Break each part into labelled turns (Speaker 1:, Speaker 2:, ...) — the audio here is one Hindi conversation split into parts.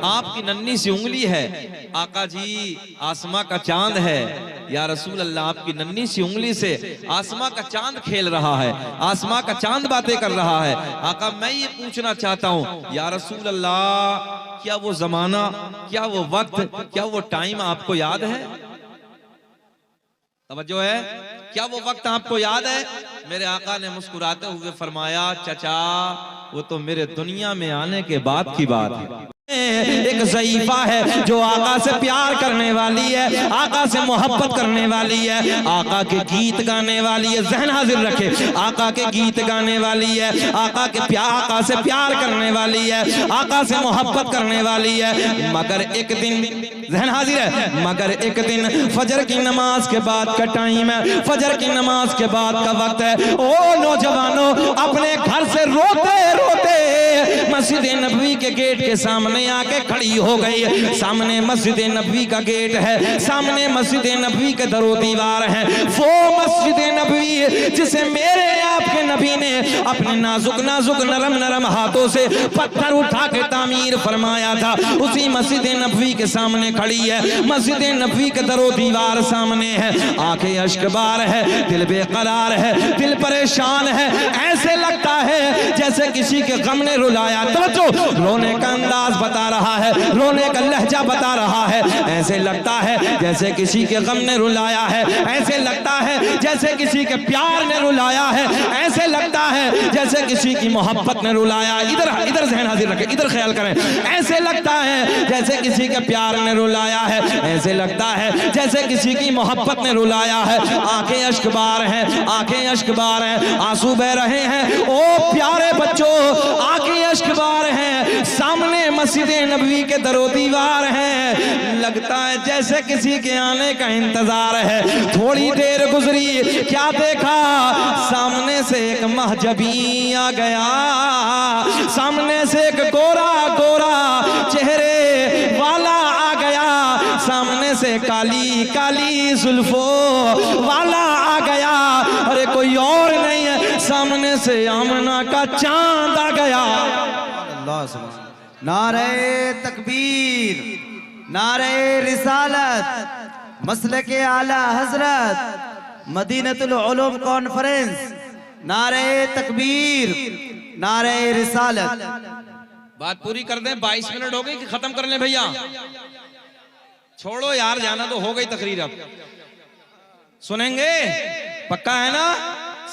Speaker 1: आपकी नन्ही सी उंगली है। आका जी आसमां का चांद है। या रसूल अल्लाह आपकी नन्ही सी उंगली से आसमां का चांद खेल रहा है, आसमां का चांद बातें कर रहा है। आका मैं ये पूछना चाहता हूं या रसूल अल्लाह, क्या वो जमाना, क्या वो वक्त, क्या वो टाइम आपको याद है? तवज्जो है, क्या वो वक्त आपको याद है? मेरे आका ने मुस्कुराते हुए फरमाया, चचा वो तो मेरे दुनिया में आने के बाद की बात है। एक ज़ईफा है जो आका से प्यार करने वाली है, आका से मोहब्बत करने वाली है, आका के गीत गाने वाली है। ज़हन हाजिर रखे, आका के गीत गाने वाली है, आका से प्यार करने वाली है, आका से मोहब्बत करने वाली है। मगर एक दिन, ज़हन हाजिर है, मगर एक दिन फजर की नमाज के बाद का टाइम है, फजर की नमाज के बाद का वक्त है। ओ नौजवानों, अपने घर से रोते रोते मस्जिद नबवी के गेट के सामने आके खड़ी हो गई। सामने मस्जिद नबवी का गेट है, सामने मस्जिद नबवी के दरो दीवार है। वो मस्जिद नबवी जिसे मेरे आपके नबी ने अपने नाजुक नाजुक नरम नरम हाथों से पत्थर उठा के तामीर फरमाया था, उसी मस्जिद नबवी के सामने खड़ी है। मस्जिद नबवी के दरो दीवार सामने है, आंखें अश्कबार है, दिल बेकरार है, दिल परेशान है। ऐसे लगता है जैसे किसी के गम ने रुलाया। तो रोने का अंदाज बता रहा है, रोने का लहजा बता रहा है। ऐसे लगता है जैसे किसी के गम ने रुलाया है, ऐसे लगता है जैसे किसी के प्यार ने रुलाया है, ऐसे लगता है जैसे किसी की मोहब्बत ने रुलाया। इधर इधर ज़हन हाजिर रखें, इधर ख्याल करें। ऐसे लगता है जैसे किसी के प्यार ने रुलाया है, ऐसे लगता है जैसे किसी की मोहब्बत ने रुलाया है। आंखें अश्कबार हैं, आंखें अश्कबार हैं, आंसू बह रहे हैं। ओ प्यारे बच्चों, आंखें अश्कबार हैं, सामने मस्जिद नबवी के दरो दीवार है। लगता है जैसे किसी के आने का इंतजार है। थोड़ी देर गुजरी, क्या देखा? सामने से एक महजबी आ गया, सामने से एक गोरा गोरा चेहरे वाला आ गया, सामने से काली काली जुल्फों वाला आ गया। अरे कोई और नहीं है, सामने से आमना का चांद आ गया।
Speaker 2: नारे तकबीर, नारे रिसालत, मसलके आला हजरत, मदीनतुल उलूम कॉन्फ्रेंस। नारे तकबीर, नारे रिसालत।
Speaker 1: बात पूरी कर दें, 22 मिनट हो गई कि खत्म कर लें भैया? छोड़ो यार, जाना तो हो गई तकरीर। अब सुनेंगे? पक्का है ना?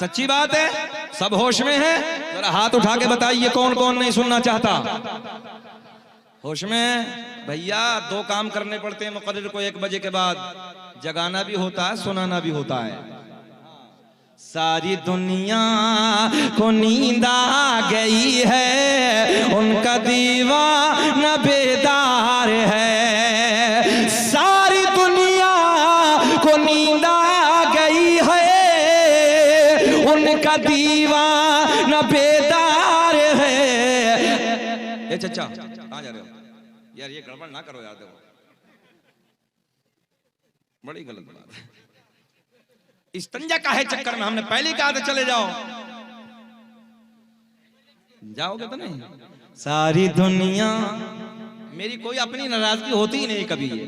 Speaker 1: सच्ची बात है? सब होश में है? जरा हाथ उठा के बताइए कौन कौन नहीं सुनना चाहता। होश में है भैया? 2 काम करने पड़ते हैं मुकर्रिर को 1 बजे के बाद, जगाना भी होता है, सुनाना भी होता है। सारी दुनिया को नींद आ गई है, उनका दीवाना बेदार है। सारी दुनिया को नींद आ गई है, उनका दीवाना बेदार है। ए चचा कहाँ जा रहे हो यार? ये गड़बड़ ना करो यार, देखो बड़ी गलत बात है। इस्तंजा का है चक्कर में हमने पहले कहा था चले जाओ, जाओगे तो नहीं। सारी दुनिया, मेरी कोई अपनी नाराजगी होती ही नहीं कभी। ये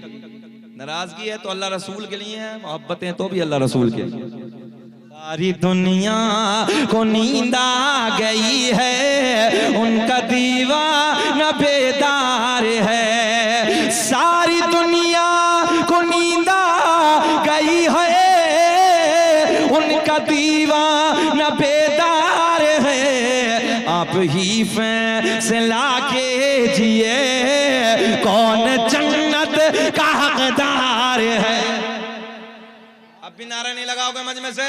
Speaker 1: नाराजगी है तो अल्लाह रसूल के लिए है, मोहब्बत है तो भी अल्लाह रसूल के लिए। सारी दुनिया को नींद आ गई है, उनका दीवाना बेदार है। सारी दुनिया को नींद आ गई है, उनका दीवाना बेदार है। आप ही फैसला कीजिए कौन जन्नत का हकदार है। अब भी नारा नहीं लगाओगे मजमे से?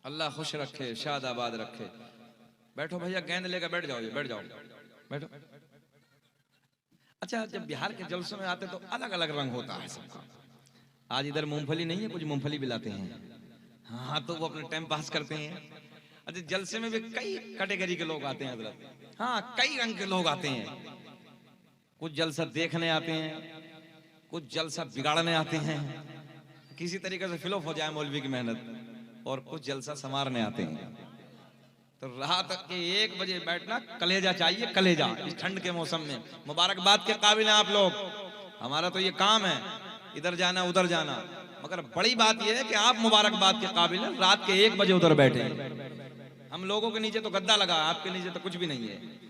Speaker 1: अल्लाह खुश रखे, शाद आबाद रखे। बैठो भैया, गेंद लेकर बैठ जाओ, बैठ जाओ, बैठो। अच्छा, जब बिहार के जलसों में आते तो अलग अलग रंग होता है सबका। आज इधर मूंगफली नहीं है, कुछ मूंगफली भी लाते हैं। हाँ, तो वो अपने टाइम पास करते हैं। अच्छा, जलसे में भी कई कैटेगरी के लोग आते हैं हजरत। हाँ, कई रंग के लोग आते हैं। कुछ जलसा देखने आते हैं, कुछ जलसा बिगाड़ने आते हैं, किसी तरीके से फिलॉप हो जाए मौलवी की मेहनत, और कुछ जलसा संवारने आते हैं। तो रात के 1 बजे बैठना, कलेजा चाहिए, कलेजा, इस ठंड के मौसम में। मुबारकबाद के काबिल हैं आप लोग, हमारा तो ये काम है इधर जाना उधर जाना, मगर बड़ी बात यह है कि आप मुबारकबाद के काबिल हैं, रात के 1 बजे उधर बैठे। हम लोगों के नीचे तो गद्दा लगा, आपके नीचे तो कुछ भी नहीं है।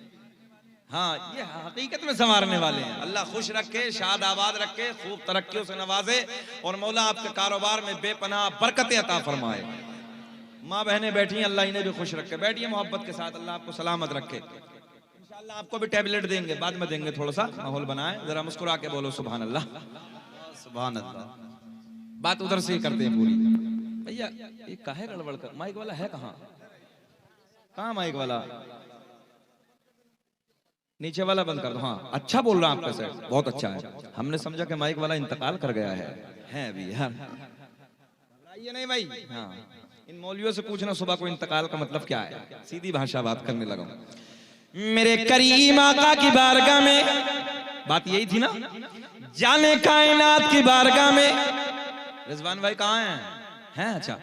Speaker 1: हाँ, ये हकीकत में संवारने वाले हैं। अल्लाह खुश रखे, शाद आबाद रखे, खूब तरक्कियों से नवाजे, और मौला आपके कारोबार में बेपनाह बरकतें अता फरमाए। माँ बहनें बैठी, अल्लाह इन्हें भी खुश रखे। बैठिए मोहब्बत के साथ, अल्लाह आपको सलामत रखे। इंशाअल्लाह आपको भी टैबलेट देंगे, बाद में देंगे, थोड़ा सा माहौल बनाए, जरा मुस्कुरा के बोलो सुभान अल्लाह,
Speaker 2: सुभान अल्लाह।
Speaker 1: बात उधर से ही करते हैं पूरी। भैया ये काहे गड़बड़ कर, माइक वाला है कहाँ? कहाँ माइक वाला? नीचे वाला बंद कर दो। हाँ, अच्छा बोल रहा आपका सेट, बहुत अच्छा है। हमने समझा कि माइक वाला इंतकाल कर गया है अभी यार। ये नहीं भाई, हाँ, इन मौलवियों से पूछना सुबह को इंतकाल का मतलब क्या है, सीधी भाषा बात करने लगा। मेरे करीम आका की बारगाह में बात यही थी ना, जाने कायनात की बारगाह में। रिजवान भाई कहाँ हैं? अच्छा,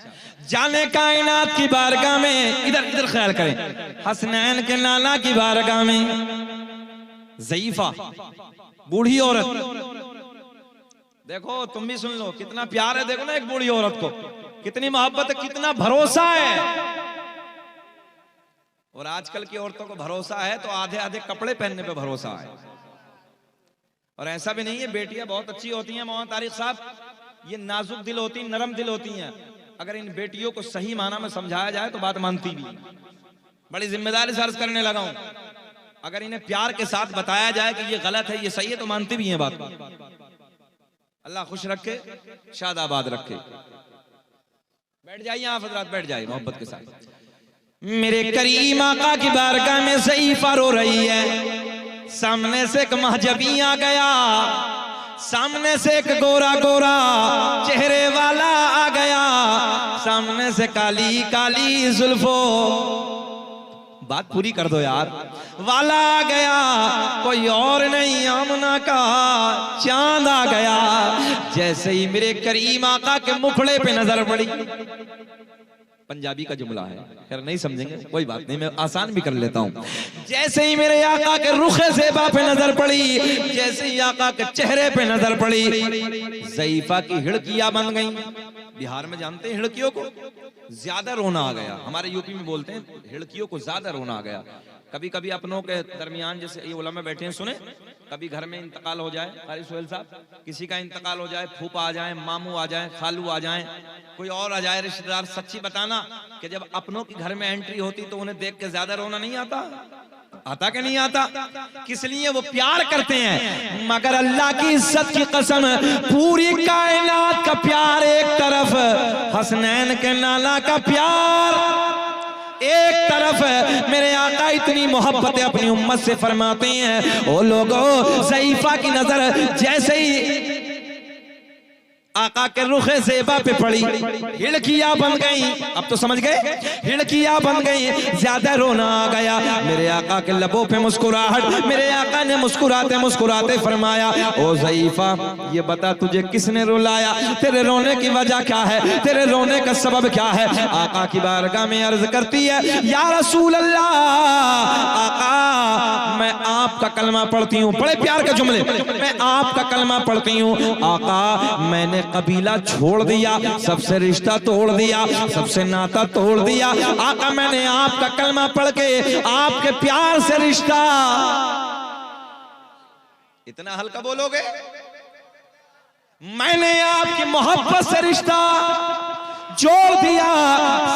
Speaker 1: जाने कायनात की बारगाह में, इधर इधर ख्याल करें, हसनैन के नाना की बारगाह में ज़ईफा, बूढ़ी औरत, देखो तुम भी सुन लो, कितना प्यार है, देखो ना एक बूढ़ी औरत को, कितनी मोहब्बत है, कितना भरोसा है। और आजकल की औरतों को भरोसा है तो आधे आधे कपड़े पहनने पे भरोसा है। और ऐसा भी नहीं है, बेटियां बहुत अच्छी होती हैं मौलाना तारिक साहब, ये नाजुक दिल होती, नरम दिल होती हैं। अगर इन बेटियों को सही माना में समझाया जाए तो बात मानती भी। बड़ी जिम्मेदारी से अर्ज करने लगा हूं, अगर इन्हें प्यार के साथ बताया जाए कि ये गलत है, ये सही है, तो मानती भी हैं बात। अल्लाह खुश रखे, शाद आबाद रखे। बैठ जाइए आप हजरात, बैठ जाइए मोहब्बत के साथ। मेरे करीम आका की बारगाह में ज़ईफा रो रही है। सामने से एक महजबी आ गया, सामने से एक गोरा गोरा चेहरे वाला आ गया, सामने से काली काली जुल्फो, बात पूरी कर दो यार, वाला आ गया, कोई और नहीं, आमना का चांद आ गया। जैसे ही मेरे करीम आका के मुखड़े पे नजर पड़ी, पंजाबी का जुमला है, खैर नहीं समझेंगे कोई बात नहीं, मैं आसान भी कर लेता हूँ। जैसे ही मेरे आका के रुखे ज़ेबा पे नजर पड़ी, जैसे ही आका के चेहरे पे नजर पड़ी, ज़ईफा की हिड़कियां बन गई। बिहार में जानते हैं हिड़कियों को, ज्यादा रोना आ गया। हमारे यूपी में बोलते हैं हिड़कियों को ज्यादा रोना आ गया। कभी कभी अपनों के दरमियान, जैसे ये उलमा बैठे हैं, सुने, कभी घर में इंतकाल हो जाए, कारी सोहेल साहब, किसी का इंतकाल हो जाए, फूफा आ जाए, मामू आ जाए, खालू आ जाए, कोई और आ जाए रिश्तेदार, सच्ची बताना कि जब अपनों की घर में एंट्री होती तो उन्हें देख के ज्यादा रोना नहीं आता? आता कि नहीं आता? किस लिए? वो प्यार करते हैं। मगर अल्लाह की इज्जत की कसम, पूरी कायनात का प्यार एक तरफ, हसनैन के नाना का प्यार एक तरफ। मेरे आका इतनी मोहब्बत अपनी उम्मत से फरमाते हैं, ओ लोगों, ज़ईफा की नजर जैसे ही आका के रुखे ज़ेबा पे पड़ी, हिड़कियां बन गई। अब तो समझ गए, हिड़कियां बन गई, ज्यादा रोना आ गया। मेरे आका के लबों पे मुस्कुराहट, मेरे आका ने मुस्कुराते मुस्कुराते फरमाया, ओ ज़ईफा, ये बता तुझे किसने रुलाया, तेरे रोने की वजह क्या है, तेरे रोने का सबब क्या है? आका की बारगाह में अर्ज करती है, या रसूल अल्लाह, आका मैं आपका कलमा पढ़ती हूँ, बड़े प्यार के जुमले, मैं आपका कलमा पढ़ती हूँ। आका मैंने कबीला छोड़ दिया, सबसे रिश्ता तोड़ दिया, सबसे नाता तोड़ दिया। आका मैंने आपका कलमा पढ़ के आपके प्यार से रिश्ता, इतना हल्का बोलोगे, मैंने आपकी मोहब्बत से रिश्ता जोड़ दिया।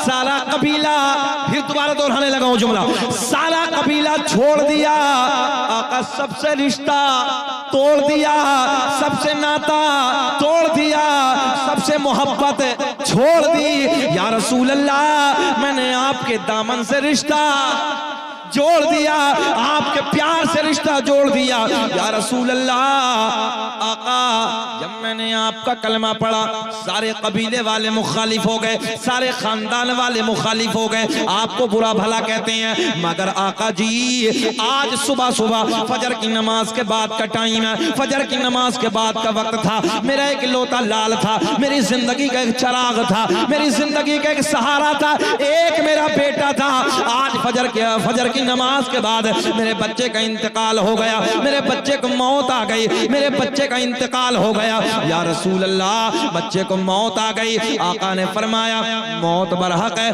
Speaker 1: सारा कबीला, फिर दोबारा दोहराने लगा हूं जुमला, सारा कबीला छोड़ दिया, आका सबसे रिश्ता तोड़ दिया, सबसे नाता तोड़ दिया, सबसे मोहब्बत छोड़ दी। या रसूल अल्लाह, मैंने आपके दामन से रिश्ता जोड़ दिया, आपके प्यार से रिश्ता जोड़ दिया। या रसूल अल्लाह, आका जब मैंने आपका कलमा पढ़ा, सारे कबीले वाले मुखालिफ हो गए, सारे खानदान वाले मुखालिफ हो गए, आपको बुरा भला कहते हैं। मगर आका जी आज सुबह सुबह फजर की नमाज के बाद का टाइम है, फजर की नमाज के बाद का वक्त था, मेरा एक लोटा लाल था, मेरी जिंदगी का एक चिराग था, मेरी जिंदगी का एक सहारा था, एक मेरा बेटा था। आज फजर की नमाज के बाद मेरे बच्चे का इंतकाल हो गया, मेरे बच्चे को मौत आ गई, मेरे बच्चे का इंतकाल हो गया। या रसूल अल्लाह, बच्चे को मौत आ गई। आका ने फरमाया मौत बरहक है।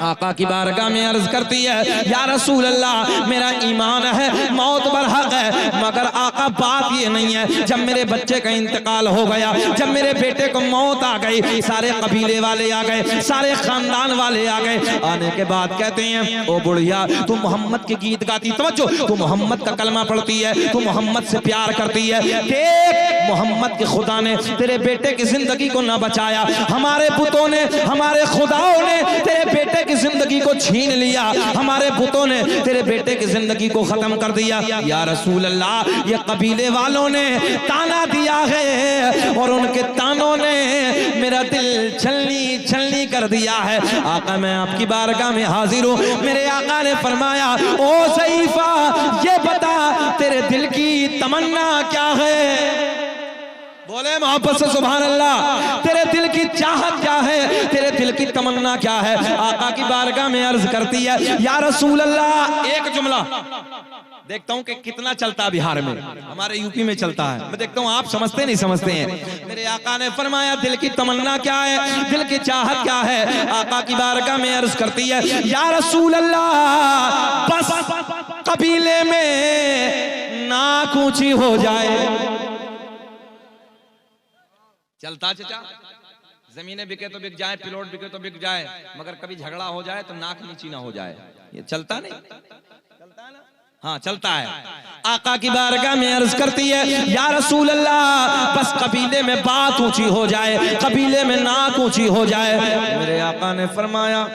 Speaker 1: आका की बारगाह में अर्ज करती है या रसूल अल्लाह, मेरा ईमान है मौत बरहक है, मगर आका बात ये नहीं है, जब मेरे बच्चे का इंतकाल हो गया, जब मेरे बेटे को मौत आ गई, सारे कबीले वाले आ गए, सारे खानदान वाले आ गए। आने के बाद कहते हैं ओ बुढ़िया, तू मोहम्मद के गीत गाती, तवज्जो, तू मोहम्मद का कलमा पढ़ती है, तू मोहम्मद से प्यार करती है, देख मोहम्मद के खुदा ने तेरे बेटे की जिंदगी को ना बचाया, हमारे बुतों ने, हमारे खुदाओं ने तेरे बेटे की जिंदगी को छीन लिया, हमारे बुतों ने तेरे बेटे की जिंदगी को खत्म कर दिया। या रसूल अल्लाह, ये कबीले वालों ने ताना दिया है और उनके तानों ने मेरा दिल छलनी छलनी कर दिया है। आका मैं आपकी बारगाह में हाजिर हूँ। मेरे आका ने फरमाया ओ ज़ईफा, ये बता तेरे दिल की तमन्ना क्या है? बोले मोहब्बत से सुभान अल्लाह। तेरे दिल की चाहत क्या है, तेरे दिल की तमन्ना क्या है? आका की बारगाह में अर्ज करती है या रसूल अल्लाह, एक जुमला देखता हूं कि कितना चलता है बिहार में, हमारे यूपी में चलता है, मैं देखता हूं आप समझते नहीं समझते हैं। मेरे आका ने फरमाया दिल की तमन्ना क्या है, दिल की चाहत क्या है? आका की बारगाह में अर्ज करती है या रसूल अल्लाह, बस कबीले में नाक ऊंची हो जाए। चलता चचा, जमीनें बिके तो बिक जाए, प्लॉट बिके तो बिक जाए, मगर कभी झगड़ा हो जाए तो नाक नीची ना हो जाए, ये चलता नहीं? चलता है ना? हाँ चलता है। आका की बारगाह में अर्ज करती है या रसूल अल्लाह, बस कबीले में बात ऊंची हो जाए, कबीले में नाक ऊंची हो जाए। मेरे आका ने फरमाया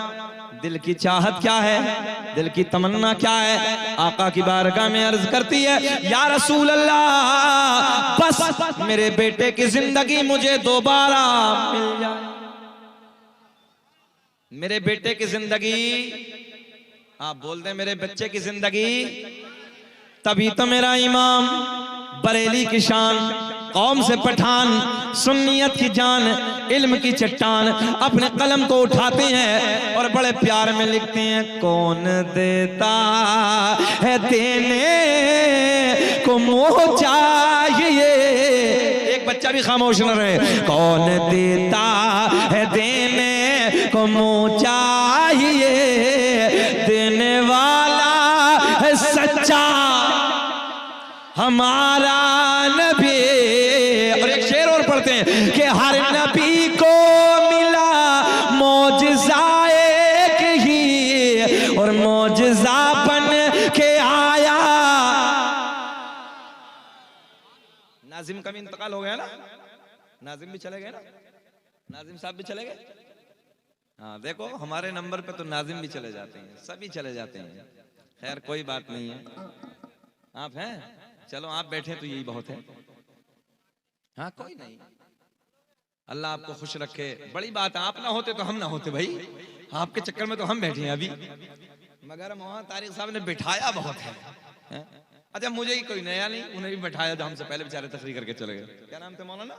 Speaker 1: दिल की चाहत क्या है, दिल की तमन्ना क्या है? आका की बारगाह में अर्ज करती है या रसूल अल्लाह, बस मेरे बेटे की जिंदगी मुझे दोबारा मिल जाए, मेरे बेटे की जिंदगी, आप बोल दें मेरे बच्चे की जिंदगी, तभी तो मेरा इमाम बरेली की शान, कौम से पठान, सुन्नियत की जान, इल्म की चट्टान, अपने कलम को उठाते हैं और बड़े प्यार में लिखते हैं कौन देता है देने को मुँह चाहिए। एक बच्चा भी खामोश न रहे। कौन देता है देने को मुँह चाहिए, देने वाला है सच्चा हमारा नबी। और एक शेर और पढ़ते हैं कि हर नबी को मिला मौजज़ा एक ही और मौजज़ा बन के आया। नाजिम का भी इंतकाल हो गया ना, नाजिम भी चले गए ना, नाजिम साहब भी चले गए। हाँ देखो हमारे नंबर पे तो नाजिम भी चले जाते हैं, सभी चले जाते हैं। खैर कोई बात नहीं है, आप हैं, चलो आप बैठे तो यही बहुत है। हाँ कोई नहीं, अल्लाह आपको खुश रखे। बड़ी बात है, आप ना होते तो हम ना होते भाई, आपके चक्कर में तो हम बैठे हैं अभी, मगर मौलाना तारिक साहब ने बिठाया बहुत है। अच्छा मुझे ही कोई नया नहीं, उन्हें भी बैठाया जो हमसे पहले बेचारे तकरीर करके चले गए। क्या नाम थे मौलाना?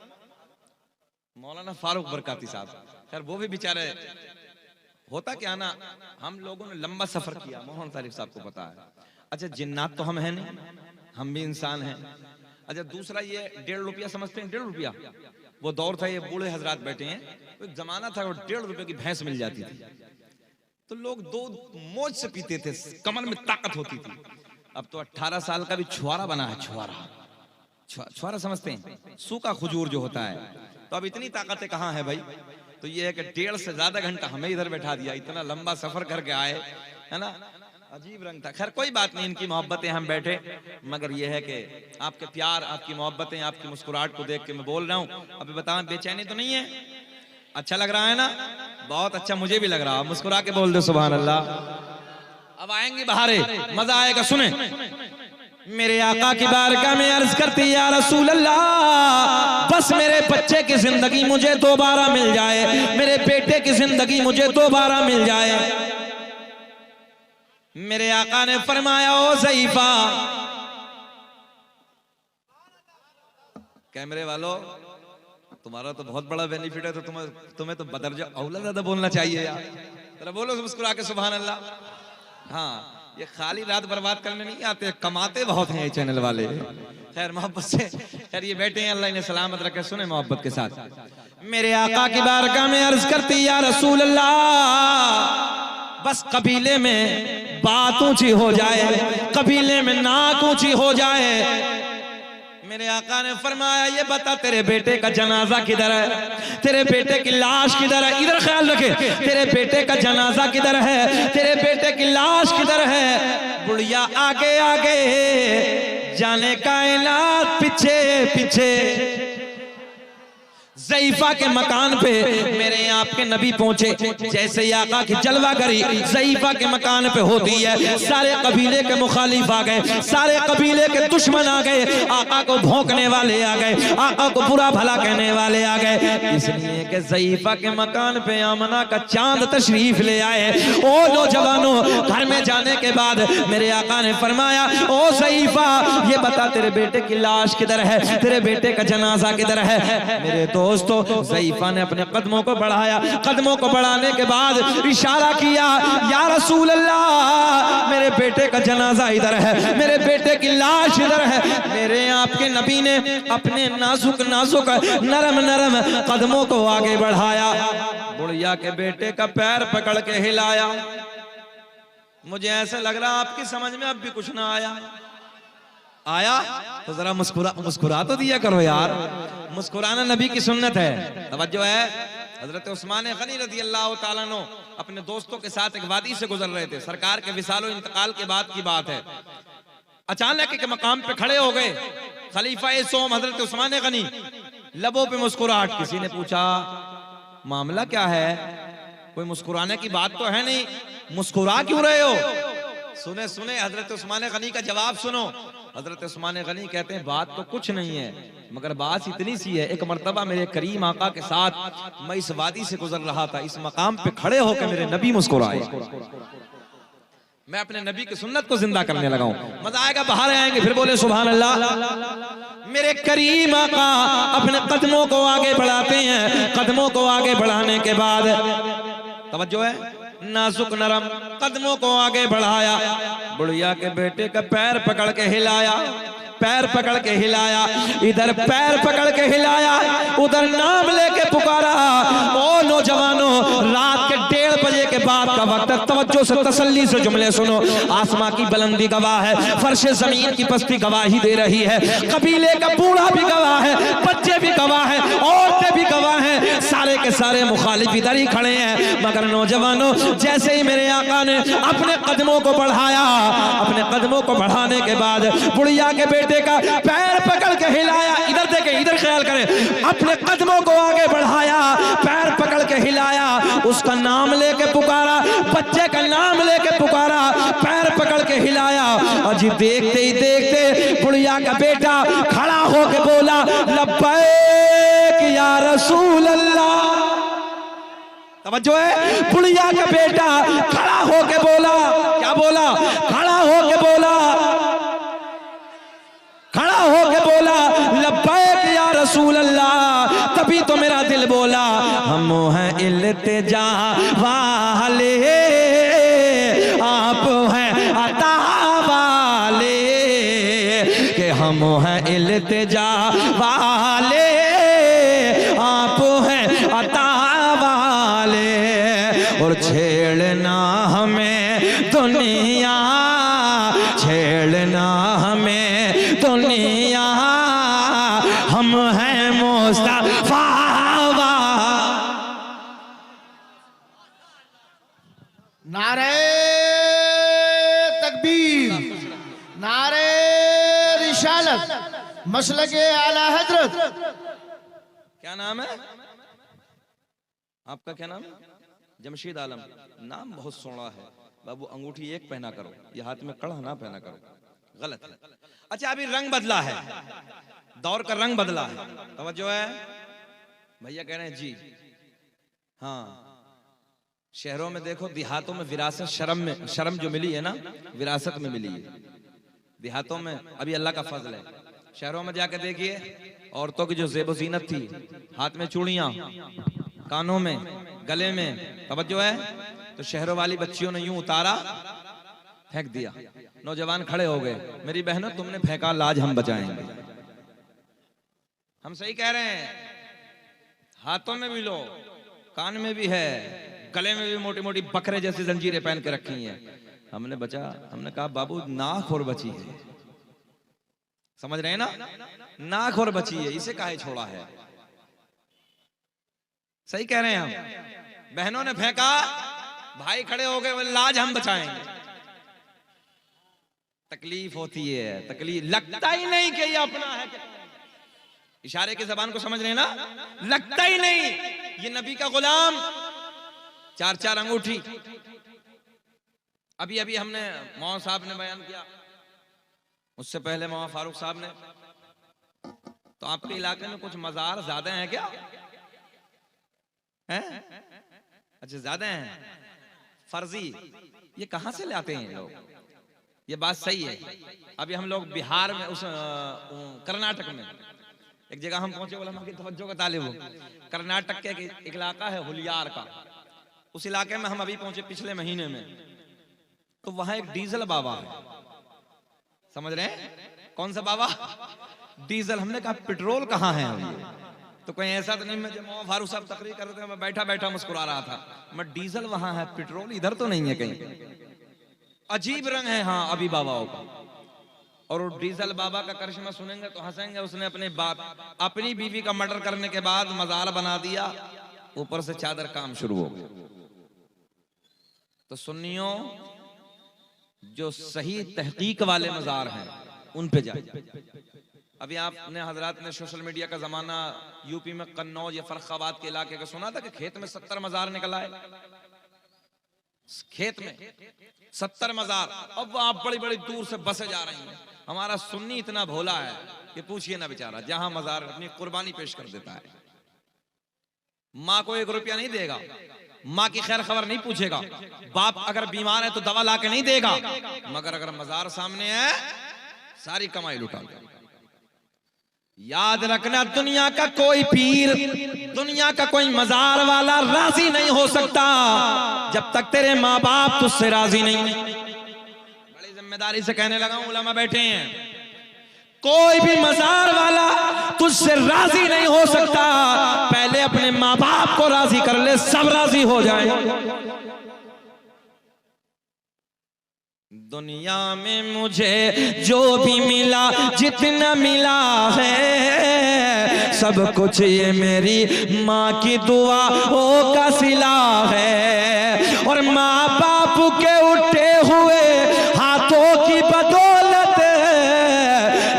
Speaker 1: मौलाना फारूक बरकाती साहब। खैर वो भी बेचारे, होता क्या ना, हम लोगों ने लंबा सफर किया, मोहन तारिक साहब को पता है। अच्छा जिन्नात तो हम हैं नहीं, हम भी इंसान हैं। अच्छा दूसरा ये 1.5 रुपया समझते हैं, 1.5 रुपया वो दौर था, ये बूढ़े हजरात बैठे हैं, तो एक जमाना था 1.5 रुपए की भैंस मिल जाती थी तो लोग दूध मौज से पीते थे, कमर में ताकत होती थी। अब तो 18 साल का भी छुआरा बना है, छुआरा समझते हैं, सूखा खजूर जो होता है। तो अब इतनी ताकतें कहाँ है भाई? तो ये है कि 1.5 से ज्यादा घंटा हमें इधर बैठा दिया, इतना लंबा सफर करके आए, है ना, अजीब रंग था। खैर कोई बात नहीं, इनकी मोहब्बतें हम बैठे, मगर यह है कि आपके प्यार, आपकी मोहब्बतें, आपकी मुस्कुराहट को देख के मैं बोल रहा हूँ। अभी बताएं बेचैनी तो नहीं है? अच्छा लग रहा है ना? बहुत अच्छा, मुझे भी लग रहा है। मुस्कुरा के बोल दो सुभान अल्लाह। अब आएंगे बहारे, मजा आएगा। सुने मेरे आका की बारगाह में अर्ज करती या रसूल अल्लाह, बस मेरे बच्चे की जिंदगी मुझे दोबारा मिल जाए, मेरे बेटे की जिंदगी मुझे दोबारा मिल जाए। मेरे आका ने फरमाया, ओ ज़ईफा, कैमरे वालों, तुम्हारा तो बहुत बड़ा बेनिफिट है, तो तुम्हें तो बदरजा औला ज्यादा बोलना चाहिए यार। जरा बोलो मुस्कुरा के सुभान अल्लाह। हाँ, ये खाली रात बर्बाद करने नहीं आते, कमाते बहुत हैं ये चैनल वाले। खैर मोहब्बत से, खैर ये बैठे हैं, अल्लाह इन्हें सलामत रखे, सुने मोहब्बत के साथ। मेरे आका की बारगाह में अर्ज करती, या रसूल अल्लाह, बस कबीले में बात ऊंची हो जाए, कबीले में नाक ऊंची हो जाए। मेरे आका ने फरमाया, ये बता तेरे बेटे का जनाजा किधर है, तेरे बेटे की लाश किधर है, इधर ख्याल रखे, तेरे बेटे का जनाजा किधर है, तेरे बेटे की लाश किधर है। बुढ़िया आगे आगे जाने कायनात पीछे पीछे। ज़ईफा के मकान पे मेरे आपके नबी पहुंचे, जैसे ही आका की जलवागरी ज़ईफा के मकान पे होती है, सारे कबीले के मुखालिफ आ गए, सारे कबीले के दुश्मन आ गए, आका को भौंकने वाले आ गए, आका को बुरा भला कहने वाले आ गए, इसलिए कि ज़ईफा के मकान पे आमना का चांद तशरीफ ले आए। ओ नौजवानों, घर में जाने के बाद मेरे आका ने फरमाया, ओ ज़ईफा, ये बता तेरे बेटे की लाश किधर है, तेरे बेटे का जनाजा किधर है। मेरे दोस्तों, ज़ईफा ने अपने कदमों को बढ़ाया, कदमों को बढ़ाने के बाद इशारा किया, या रसूल अल्लाह, मेरे बेटे का जनाजा इधर है, मेरे बेटे की लाश इधर है। मेरे आपके नबी ने अपने नाजुक नाजुक नरम नरम कदमों को आगे बढ़ाया, बुढ़िया के बेटे का पैर पकड़ के हिलाया। मुझे ऐसा लग रहा आपकी समझ में अब भी कुछ ना आया तो जरा मुस्कुरा तो दिया करो यार। मुस्कुराना नबी की सुन्नत है। तवज्जो है। हजरत उस्मान गनी रज़ी अल्लाह ताला अन्हु अपने दोस्तों के साथ एक वादी से गुजर रहे थे। सरकार के विसालो इंतकाल के बाद की बात है। अचानक एक मकाम पे खड़े हो गए खलीफा ए सोम हजरत उस्मान गनी, लबों पे मुस्कुराहट। किसी ने पूछा मामला क्या है? कोई मुस्कुराने की बात तो है नहीं, मुस्कुरा क्यों रहे हो? सुने सुने हजरत उस्मान गनी का जवाब सुनो। हजरत उस्मान गनी कहते हैं बात तो कुछ नहीं है, मगर बात इतनी सी है, एक मर्तबा मेरे करीम आका के साथ मैं इस वादी से गुजर रहा था, इस मकाम पे खड़े होकर मेरे नबी मुस्कुराए, मैं अपने नबी की सुन्नत को जिंदा करने लगा हूं। मजा आएगा, बाहर आएंगे फिर बोले सुभान अल्लाह। मेरे करीम आका अपने कदमों को आगे बढ़ाते हैं, कदमों को आगे बढ़ाने के बाद तवज्जो है, नाजुक नरम कदमों को आगे बढ़ाया, बुढ़िया के बेटे का पैर पकड़ के हिलाया, पैर पकड़ के हिलाया, इधर पैर पकड़ के हिलाया, उधर नाम लेके पुकारा। ओ नौजवानों, रात के 1:30 बजे के बाद का वक्त है, तवज्जो से तसल्ली से जुमले सुनो। आसमां की बुलंदी गवाह है, फर्श जमीन की पस्ती गवाही दे रही है, कबीले का बूढ़ा भी गवाह है, बच्चे भी गवाह है, औरतें भी गवाह हैं, सारे के सारे मुखालिफ इधर ही खड़े हैं। मगर नौजवानों, जैसे ही मेरे आका ने अपने कदमों को बढ़ाया, अपने कदमों को बढ़ाने के बाद बुढ़िया के बेटे का पैर पकड़ के हिलाया, इधर देखें, इधर ख्याल करें, अपने कदमों को आगे बढ़ाया, पैर पकड़ के हिलाया, उसका नाम लेके पुकारा, बच्चे का नाम लेके पुकारा, पैर पकड़ के हिलाया। अजी देखते ही देखते बुढ़िया का बेटा खड़ा होके बोला, लब्बैक या रसूल अल्लाह। तवज्जो है, बुढ़िया का बेटा खड़ा होके बोला, क्या बोला? खड़ा होके बोला, खड़ा होके बोला, लब्बैक या रसूल अल्लाह। तभी तो मेरा दिल बोला, हम हैं इल्तिजा वाले, आप हैं अता वाले, कि हम हैं इल्तिजा वाले, आप हैं अता वाले। और छेड़ना हमें दुनिया, छेड़ना हमें दुनिया, हम हैं मुस्तफा।
Speaker 3: नारे तकबीर, नारे रिसालत, मसलके आला हजरत।
Speaker 1: क्या नाम है आपका? क्या नाम है? जमशीद आलम। नाम बहुत सोना है बाबू। अंगूठी एक पहना करो, ये हाथ में कड़ा ना पहना करो, गलत है। अच्छा, अभी रंग बदला है, दौर का रंग बदला है। तवज्जो है भैया कह रहे हैं जी हाँ। शहरों में देखो, देहातों में विरासत शर्म जो मिली है ना, विरासत में मिली है। देहातों में अभी अल्लाह का फजल है। शहरों में जाकर देखिए औरतों की जो ज़ेब ज़ीनत थी, हाथ में चूड़ियां, कानों में, गले में, तवज्जो है, तो शहरों वाली बच्चियों ने यूं उतारा, फेंक दिया। नौजवान खड़े हो गए, मेरी बहनों तुमने फेंका, लाज हम बचाएंगे। हम सही कह रहे हैं। हाथों में भी लो, कान में भी है, गले में भी मोटी मोटी बकरे जैसी जंजीरें पहन के रखी हैं। हमने कहा बाबू नाक और बची है, समझ रहे हैं ना, नाक और बची है, इसे काहे छोड़ा है। सही कह रहे हैं हम। बहनों ने फेंका, भाई खड़े हो गए, लाज हम बचाएंगे। तकलीफ होती है, तकलीफ, लगता ही नहीं कि ये अपना है। इशारे की जबान को समझ रहे हैं ना, लगता ही नहीं ये नबी का गुलाम। 4-4 अंगूठी। अभी अभी हमने मौलाना साहब ने बयान किया, उससे पहले मौलाना फारूक साहब ने, तो आपके इलाके में कुछ मजार ज्यादा हैं क्या? हैं? अच्छा ज्यादा हैं। फर्जी ये कहां से लाते हैं लोग? ये बात सही है। अभी हम लोग बिहार में, उस कर्नाटक में एक जगह हम पहुंचे, बोला हमारी तवज्जो का तालिब हो। कर्नाटक के एक इलाका है हुलियार का, उस इलाके में हम अभी पहुंचे पिछले महीने में। तो वहां एक डीजल बाबा है, समझ रहे हैं कौन सा बाबा? डीजल। हमने कहा पेट्रोल कहाँ है अभी? तो कोई ऐसा तो नहीं, मैं जब फारूक साहब तकरीर कर रहे थे, मैं बैठा बैठा मुस्कुरा रहा था। मैं डीजल वहां है, पेट्रोल इधर तो नहीं है कहीं। अजीब रंग है हाँ अभी बाबाओं का। और वो डीजल बाबा का करिश्मा सुनेंगे तो हंसेंगे। उसने अपनी बीवी का मर्डर करने के बाद मजार बना दिया, ऊपर से चादर काम शुरू हो गया। तो सुन्नियों, जो सही तहकीक वाले मजार हैं उन पे जाए। अभी आपने हजरात ने सोशल मीडिया का जमाना, यूपी में कन्नौज या फर्रुखाबाद के इलाके का सुना था कि खेत में 70 मजार निकल आए। खेत में 70 मजार। अब आप बड़ी बड़ी दूर से बसें जा रही हैं। हमारा सुन्नी इतना भोला है कि पूछिए ना बेचारा, जहां मजार अपनी कुर्बानी पेश कर देता है। माँ को 1 रुपया नहीं देगा, माँ की खैर खबर नहीं पूछेगा, बाप अगर बीमार है तो दवा ला के नहीं देगा, मगर अगर मजार सामने है सारी कमाई लुटा देगा। याद रखना, दुनिया का कोई पीर, दुनिया का कोई मजार वाला राजी नहीं हो सकता जब तक तेरे माँ बाप तुझसे राजी नहीं। बड़ी जिम्मेदारी से कहने लगा हूं, उलमा बैठे हैं। कोई भी मजार वाला तुझसे राजी नहीं हो सकता, पहले अपने माँ बाप को राजी कर ले, सब राजी हो जाए। दुनिया में मुझे जो भी मिला, जितना मिला है, सब कुछ ये मेरी माँ की दुआओं का सिला है। और माँ बाप के उठे हुए हाथों की बदौलत,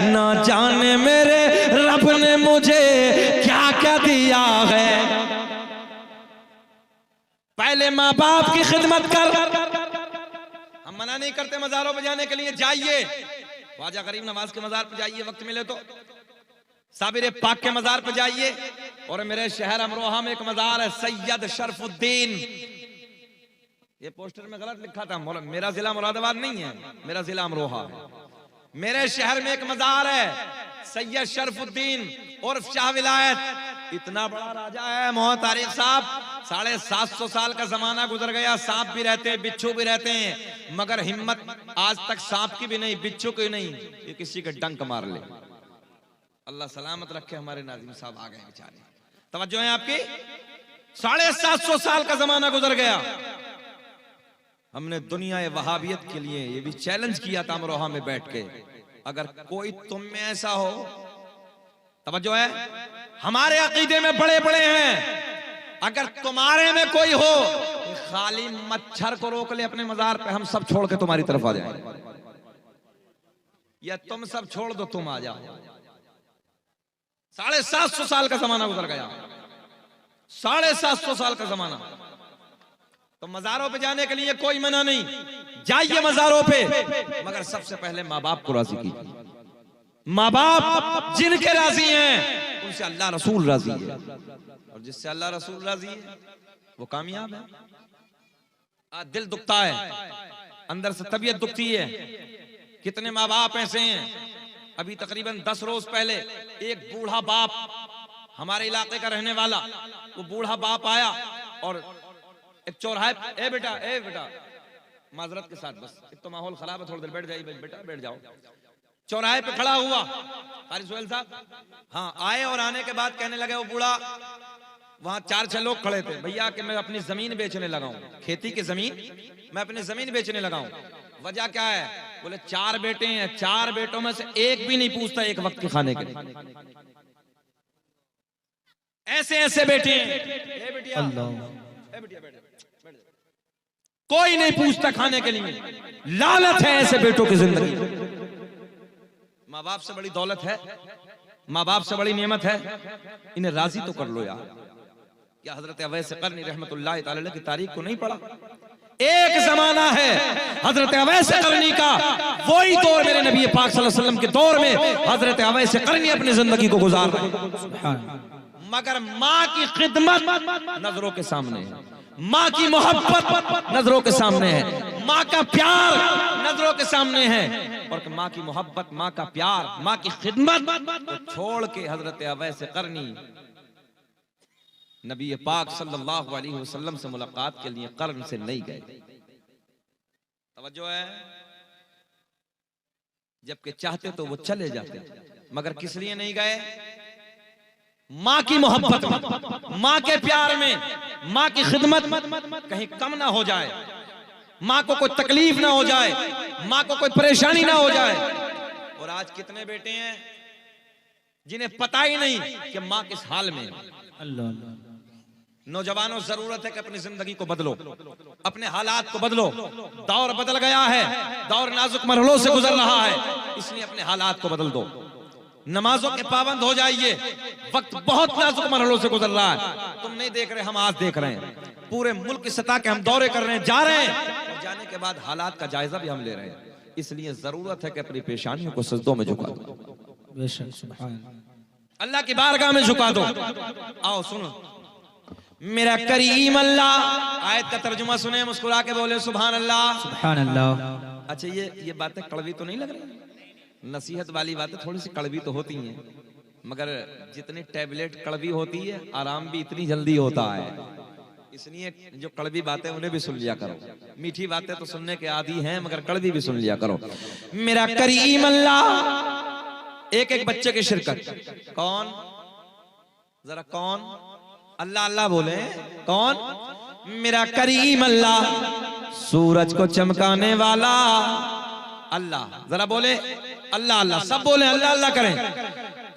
Speaker 1: ना जाने मेरे रब ने मुझे क्या क्या दिया है। पहले माँ बाप की खिदमत कर। हम मना नहीं करते मजारों पे जाने के लिए, जाइए। ख्वाजा गरीब नवाज के मजार पे जाइए, वक्त मिले तो। साबिर पाक के मजार पे जाइए। और मेरे शहर अमरोहा में एक मजार है, सैयद शरफुद्दीन। ये पोस्टर में गलत लिखा था, मेरा जिला मुरादाबाद नहीं है, मेरा जिला अमरोहा है। मेरे शहर में एक मजार है, सैयद शरफुद्दीन और शाह विलायत। इतना बड़ा राजा है मोहम्मद तारिक साहब। 750 साल का जमाना गुजर गया, सांप भी रहते हैं, बिच्छू भी रहते हैं, मगर हिम्मत आज तक सांप की भी नहीं, बिच्छू की नहीं, ये किसी का डंक मार ले। अल्लाह सलामत रखे। हमारे नाज़िम साहब आ गए बेचारे, तवज्जो है आपकी। 750 साल का जमाना गुजर गया। हमने दुनिया वहाबियत के लिए ये भी चैलेंज किया था अमरोहा में बैठ के, अगर कोई तुम में ऐसा हो, तवज्जो है, हमारे अकीदे में बड़े बड़े हैं, अगर तुम्हारे में कोई हो, खाली मच्छर को रोक ले अपने मजार पे, हम सब छोड़ के तुम्हारी तरफ आ जाए, या तुम सब छोड़ दो तुम आ जाओ। 750 साल का जमाना गुजर गया, 750 साल का जमाना। तो मजारों पे जाने के लिए कोई मना नहीं, जाइए मजारों पे, मगर सबसे पहले माँ बाप को राजी कीजिए। माँ बाप जिनके राजी हैं उनसे अल्लाह रसूल राजी है, और जिससे अल्लाह रसूल राजी है वो कामयाब है। आज दिल दुखता है, अंदर से तबीयत दुखती है। कितने माँ बाप ऐसे हैं, अभी तकरीबन 10 रोज पहले एक बूढ़ा बाप हमारे इलाके का रहने वाला, वो बूढ़ा बाप आया और एक चौराहे, ए बेटा माजरत के साथ, बस एक तो माहौल खराब है, थोड़ी देर बैठ जाइए बेटा, बैठ जाओ। चौराहे पे खड़ा हुआ कारी सोहेल साहब, हाँ आए, और आने के बाद कहने लगे वो बूढ़ा, वहां 4-6 लोग खड़े थे, भैया कि मैं अपनी जमीन बेचने लगा हूं, खेती की जमीन, मैं अपनी जमीन बेचने लगा हूं। वजह क्या है? बोले 4 बेटे हैं, 4 बेटों में से एक भी नहीं पूछता एक वक्त के खाने के लिए। ऐसे ऐसे बेटे हैं, कोई नहीं पूछता खाने के लिए। लालच है ऐसे बेटों की जिंदगी। माँ बाप से बड़ी दौलत है, माँ बाप से बड़ी नेमत है, इन्हें राजी तो कर लो यार। क्या हजरत अवैस करनी रहमतुल्लाह तआला अलैह की तारीख को नहीं पढ़ा? एक जमाना है हजरत अवैस करनी का, वही दौर मेरे नबी पाक सल्लल्लाहु अलैहि वसल्लम के दौर में हजरत अवैस करनी अपनी जिंदगी को गुजार रहे हैं। मगर माँ की खिदमत नजरों के सामने है, माँ की मोहब्बत नजरों के सामने है, माँ का प्यार नजरों के सामने है, और माँ की मोहब्बत, माँ का प्यार, माँ की खिदमत छोड़ के हजरत अवैस करनी नबी पाक सल्लल्लाहु अलैहि वसल्लम से मुलाकात के लिए कर्न से नहीं गए। तवज्जो है, जबकि चाहते तो वो चले जाते, मगर किस लिए नहीं गए? माँ की मोहब्बत में, माँ के प्यार में, माँ की खिदमत कहीं कम ना हो जाए, माँ को कोई तकलीफ ना हो जाए, माँ को कोई परेशानी ना हो जाए। और आज कितने बेटे हैं जिन्हें पता ही नहीं कि माँ किस हाल में है। नौजवानों, जरूरत है कि अपनी जिंदगी को बदलो, अपने हालात को बदलो। दौर बदल गया है, दौर नाजुक मरहलों से गुजर रहा है, इसलिए अपने हालात को बदल दो। नमाजों के पाबंद हो जाइए, वक्त बहुत नाजुक मरहलों से गुजर रहा है। तुम नहीं देख रहे, हम आज देख रहे हैं। पूरे मुल्क की सतह के हम दौरे कर रहे हैं, जा रहे हैं, और जाने के बाद हालात का जायजा भी हम ले रहे हैं। इसलिए जरूरत है कि अपनी पेशानियों को सजदों में झुका दो, अल्लाह की बारगाह में झुका दो। आओ सुनो, मेरा करीम अल्लाह, आयत का तर्जुमा सुने, मुस्कुरा के बोले सुभान अल्लाह, सुभान अल्लाह। अच्छा, ये बातें कड़वी तो नहीं लग रही? नसीहत वाली बातें थोड़ी सी कड़वी तो होती हैं, मगर जितनी टैबलेट कड़वी होती है, आराम भी इतनी जल्दी होता है। इसलिए जो कड़वी बातें उन्हें भी सुन लिया करो। मीठी बातें तो सुनने के आदी हैं, मगर कड़वी भी सुन लिया करो। मेरा करीम अल्लाह, एक एक बच्चे की शिरकत। कौन? जरा कौन? अल्लाह अल्लाह बोले, कौन? मेरा करीम अल्लाह, सूरज को चमकाने वाला अल्लाह। जरा बोले अल्लाह अल्लाह, सब बोले अल्लाह अल्लाह करें,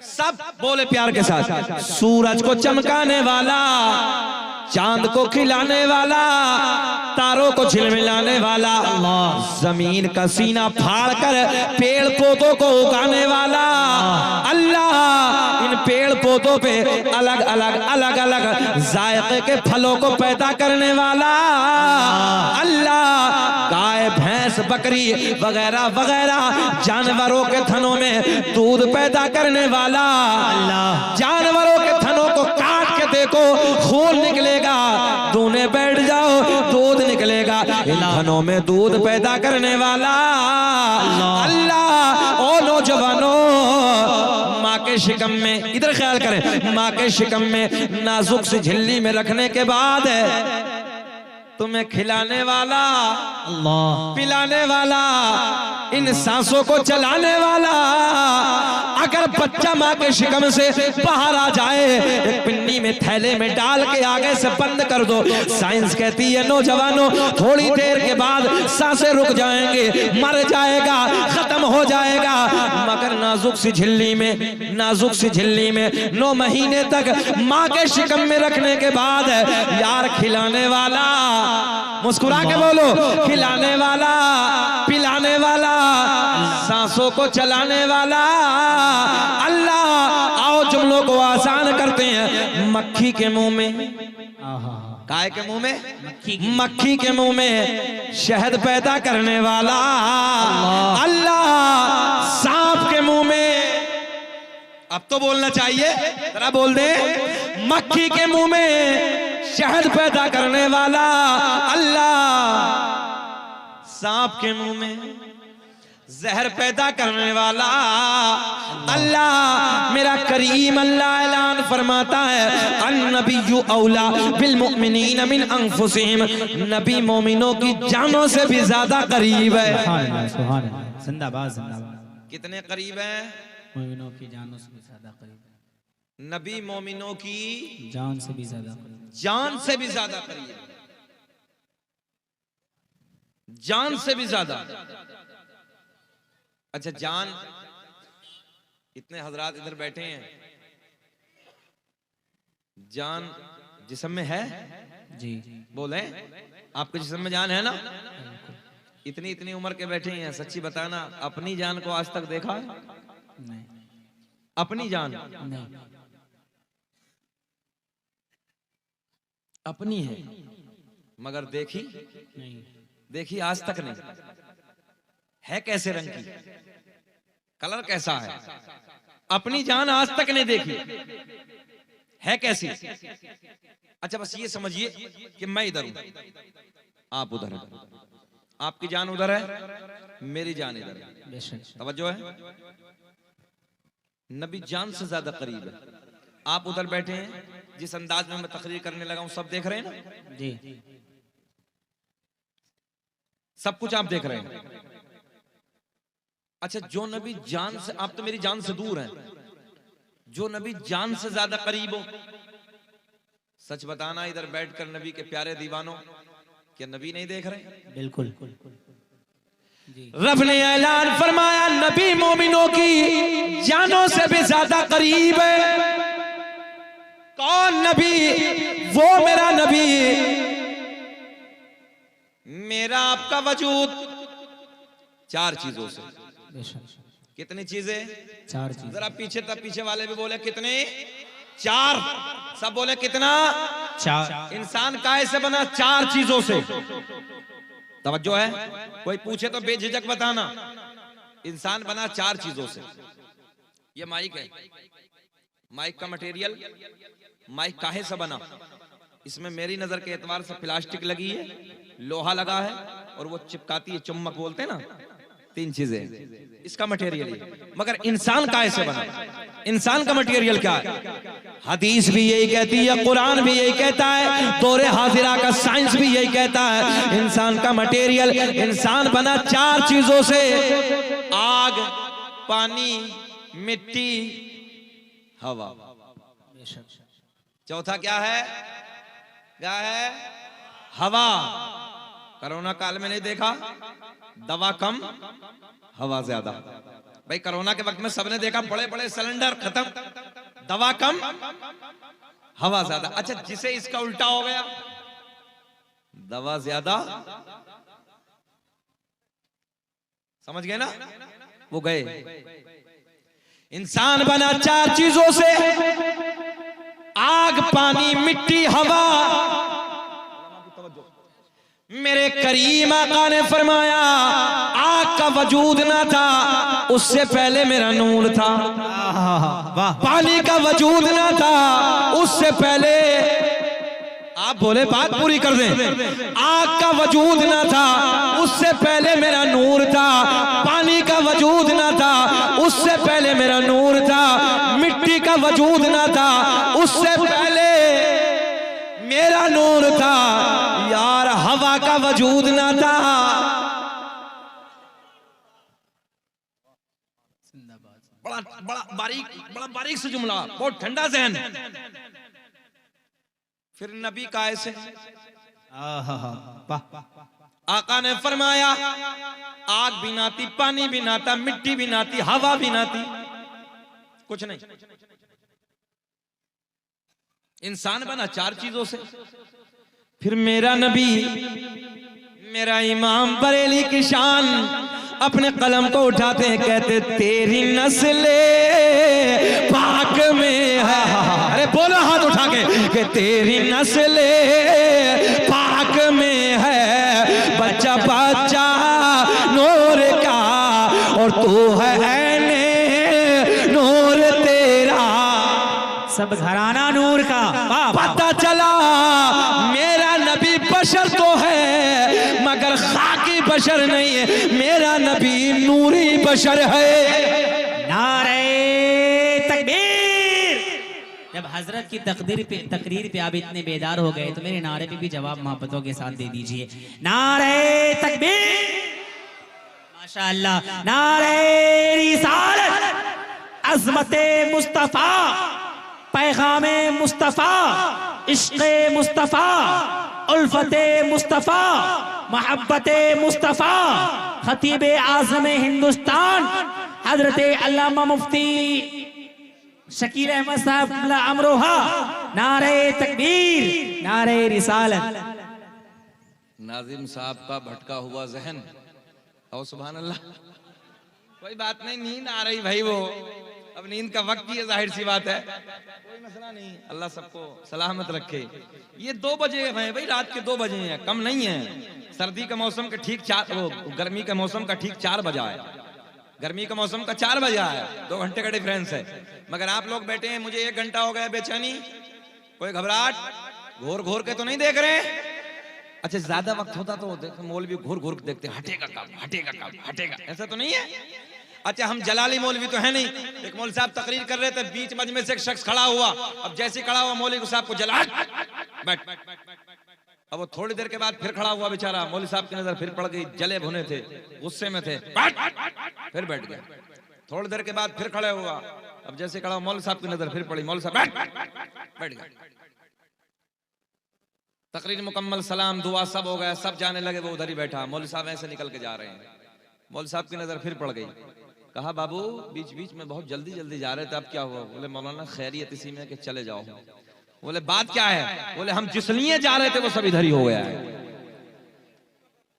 Speaker 1: सब बोले प्यार के साथ। सूरज को चमकाने वाला, चांद को खिलाने वाला, तारों को झिलमिलाने वाला, जमीन का सीना फाड़ कर पेड़ पौधों को उगाने वाला अल्लाह, इन पेड़ पौधों पे अलग अलग अलग अलग जायके के फलों को पैदा करने वाला अल्लाह, गाय भैंस बकरी वगैरह वगैरह जानवरों के थनों में दूध पैदा करने वाला अल्लाह। जानवरों के थनों को काट के देखो, खून निकलेगा, दूने बैठ जाओ, दूध निकलेगा। इन थनों में दूध पैदा करने वाला अल्लाह। ओ नौजवानों, माँ के शिकम में, इधर ख्याल करें, माँ के शिकम में नाजुक सी झिल्ली में रखने के बाद तुम्हें खिलाने वाला अल्लाह, पिलाने वाला, इन सांसों को चलाने वाला। अगर बच्चा माँ के शिकम से बाहर आ जाए, एक पिन्नी में थैले में डाल के आगे से बंद कर दो। साइंस कहती है नौजवानों, थोड़ी देर के बाद सांसें रुक जाएंगे, मर जाएगा, खत्म हो जाएगा। मगर नाजुक सी झिल्ली में, नाजुक सी झिल्ली में 9 महीने तक माँ के शिकम में रखने के बाद यार खिलाने वाला, मुस्कुरा के बोलो, खिलाने वाला, पिलाने वाला, सांसों को चलाने वाला अल्लाह। आओ जुमलों को आसान करते हैं। मक्खी के मुंह में, काय के मुंह में, मक्खी के मुंह में शहद पैदा करने वाला अल्लाह। सांप के मुंह में अब तो बोलना चाहिए, जरा बोल दे। मक्खी के मुंह में शहद पैदा करने वाला अल्लाह, सांप के मुंह में जहर पैदा करने वाला अल्लाह, मेरा करीम अल्लाह ऐलान फरमाता है, अन्नबिय्यु औला बिल मुमिनीन मिन अनफुसिहिम, नबी मोमिनों की जानों से भी ज्यादा करीब है।
Speaker 4: सुभान अल्लाह, जिंदाबाद जिंदाबाद।
Speaker 1: कितने करीब है?
Speaker 4: मोमिनों की जानों से भी ज्यादा करीब है।
Speaker 1: नबी मोमिनों की
Speaker 4: जान से भी ज्यादा करीब,
Speaker 1: जान से भी ज्यादा करीब, जान से भी ज्यादा। अच्छा, जान, इतने हजरात इधर बैठे हैं, जान जिस्म में है?
Speaker 4: जी
Speaker 1: बोले, आपके जिस्म में जान है ना? इतनी इतनी उम्र के बैठे हैं, सच्ची बताना, अपनी जान को आज तक देखा है?
Speaker 4: नहीं
Speaker 1: अपनी जान
Speaker 4: नहीं,
Speaker 1: अपनी है मगर देखी
Speaker 4: नहीं
Speaker 1: देखी आज तक नहीं। है कैसे रंग की, कलर कैसा है, अपनी जान आज तक नहीं देखी, है कैसी? अच्छा, बस ये समझिए कि मैं इधर हूं, आप उधर हैं, आपकी जान उधर है, मेरी जान इधर है।
Speaker 4: बेशक।
Speaker 1: तवज्जो है? नबी जान से ज्यादा करीब है। आप उधर बैठे हैं, जिस अंदाज में मैं तकरीर करने लगा हूं, सब देख रहे हैं ना?
Speaker 4: जी
Speaker 1: सब कुछ आप देख रहे हैं। अच्छा, जो नबी जान से, आप तो मेरी जान से दूर हैं, जो नबी जान से ज्यादा करीब हो, सच बताना इधर बैठकर नबी के प्यारे दीवानों, क्या नबी नहीं देख रहे?
Speaker 4: बिल्कुल जी।
Speaker 1: रब ने ऐलान फरमाया, नबी मोमिनों की जानों से भी ज्यादा करीब है। कौन नबी? वो मेरा नबी, मेरा आपका वजूद चार चीजों से।
Speaker 4: बेशक।
Speaker 1: कितनी चीजें?
Speaker 4: चार चीज।
Speaker 1: जरा पीछे तक, पीछे वाले भी बोले कितने? चार। सब बोले कितना?
Speaker 4: चार।
Speaker 1: इंसान काहे से बना? चार चीजों से। तवज्जो है? कोई पूछे तो बेझिझक बताना। इंसान बना चार चीजों से। ये माइक है, माइक का मटेरियल, माइक काहे से बना? इसमें मेरी नजर के एतबार से प्लास्टिक लगी है, लोहा लगा है, और वो चिपकाती है, चुम्बक बोलते हैं ना, तीन चीजें इसका मटेरियल है। मगर इंसान काहे से बना? इंसान का मटेरियल क्या है? हदीस भी यही कहती है, कुरान भी यही कहता है, दौरे हाजिरा का साइंस भी यही कहता है, इंसान का मटेरियल, इंसान बना चार चीजों से, आग, पानी, मिट्टी, हवा।
Speaker 4: बेशक।
Speaker 1: चौथा क्या है? क्या है? हवा। कोरोना काल में नहीं देखा, दवा कम हवा ज्यादा। भाई कोरोना के वक्त में सबने देखा, बड़े बड़े सिलेंडर खत्म, दवा कम हवा ज्यादा। अच्छा, जिसे इसका उल्टा हो गया, दवा ज्यादा, समझ गए ना? वो गए। इंसान बना चार चीजों से, आग, पानी, मिट्टी, हवा। मेरे करीम आका ने फरमाया, आग का वजूद ना था, उससे पहले मेरा नूर था।
Speaker 4: वाह।
Speaker 1: पानी का वजूद ना था, उससे पहले, आप बोले बात पूरी कर दें। आग का वजूद ना था, उससे पहले मेरा नूर था। पानी का वजूद ना था, उससे पहले मेरा नूर था। मिट्टी का वजूद ना था, उससे पहले मेरा नूर था। यार, हवा का वजूद ना था। बड़ा बड़ा बारीक से जुमला, बहुत ठंडा जहन। फिर नबी का ऐसे, आका ने फरमाया, आग भी नाती, पानी भी नाता, मिट्टी भी नाती, हवा भी नाती, कुछ नहीं। इंसान बना चार चीजों से। फिर मेरा नबी, मेरा इमाम बरेली की शान, अपने कलम को उठाते हैं, कहते तेरी नस्ले पाक में है। अरे बोलो हाथ उठा के कि तेरी नस्ले पाक में है, बच्चा बच्चा नूर का, और तू है ऐने नूर तेरा
Speaker 4: सब घराना नूर का। वाह, वाह,
Speaker 1: पता चला मेरा नबी बशर तो है मगर खाकी बशर नहीं है, मेरा नबी नूरी बशर है।
Speaker 4: नारे तकबीर। जब हजरत की तकरीर पे आप इतने बेदार हो गए तो मेरे नारे पे भी जवाब मोहब्बतों के साथ दे दीजिए। नारे तकबीर, माशाअल्लाह। नारे रिसालत, अज़मते मुस्तफा, पैगामे मुस्तफा, इश्क़े मुस्तफा, उल्फते मुस्तफा, मोहब्बते मुस्तफा, खतीबे आज़म हिंदुस्तान हजरत अल्लामा मुफ्ती शकील अहमद साहब अमरोहा। नारे तकबीर, नारे रिसालत।
Speaker 1: नाज़िम साहब का भटका हुआ जहन, और सुभान अल्लाह। कोई बात नहीं, नींद आ रही भाई, वो अब नींद का वक्त ही है, जाहिर सी बात है, कोई मसला नहीं। अल्लाह सबको सलामत रखे। ये 2 बजे हैं भाई, रात के 2 बजे हैं, कम नहीं है। सर्दी का मौसम का ठीक 4, गर्मी का मौसम का ठीक 4 बजा है, गर्मी का मौसम का 4 बजा है, 2 घंटे का डिफरेंस है। मगर आप लोग बैठे हैं, मुझे 1 घंटा हो गया बेचैनी, कोई घबराहट, घोर घोर के तो नहीं देख रहे? अच्छा ज्यादा वक्त होता तो देखो मौलवी घूर घूर के देखते, हटेगा कब, हटेगा कब, हटेगा, ऐसा तो नहीं है। अच्छा हम जलाली मौलवी तो है नहीं। एक मौलवी साहब तकरीर कर रहे थे, बीच मजमे से एक शख्स खड़ा हुआ, अब जैसे खड़ा हुआ मौलवी साहब को जला, बैठ। अब वो थोड़ी देर के बाद फिर खड़ा हुआ बेचारा, मौलवी साहब की नजर फिर पड़ गई, जले भुने थे, गुस्से में थे, फिर बैठ गया। थोड़ी देर के बाद फिर खड़े हुआ, अब जैसे खड़ा हुआ मौलवी साहब की नजर फिर पड़ी, मौलवी साहब बैठ गया। तकरीर मुकम्मल, सलाम दुआ सब हो गया, सब जाने लगे, वो उधर ही बैठा। मौलवी साहब ऐसे निकल के जा रहे हैं, मौलवी साहब की नजर फिर पड़ गई। कहा बाबू बीच बीच में बहुत जल्दी जल्दी जा रहे थे, अब क्या हुआ? बोले मौलाना खैरियत इसी में कि चले जाओ। बोले बात क्या है? बोले हम जिस लिए जा रहे थे वो सब इधर ही हो गया है।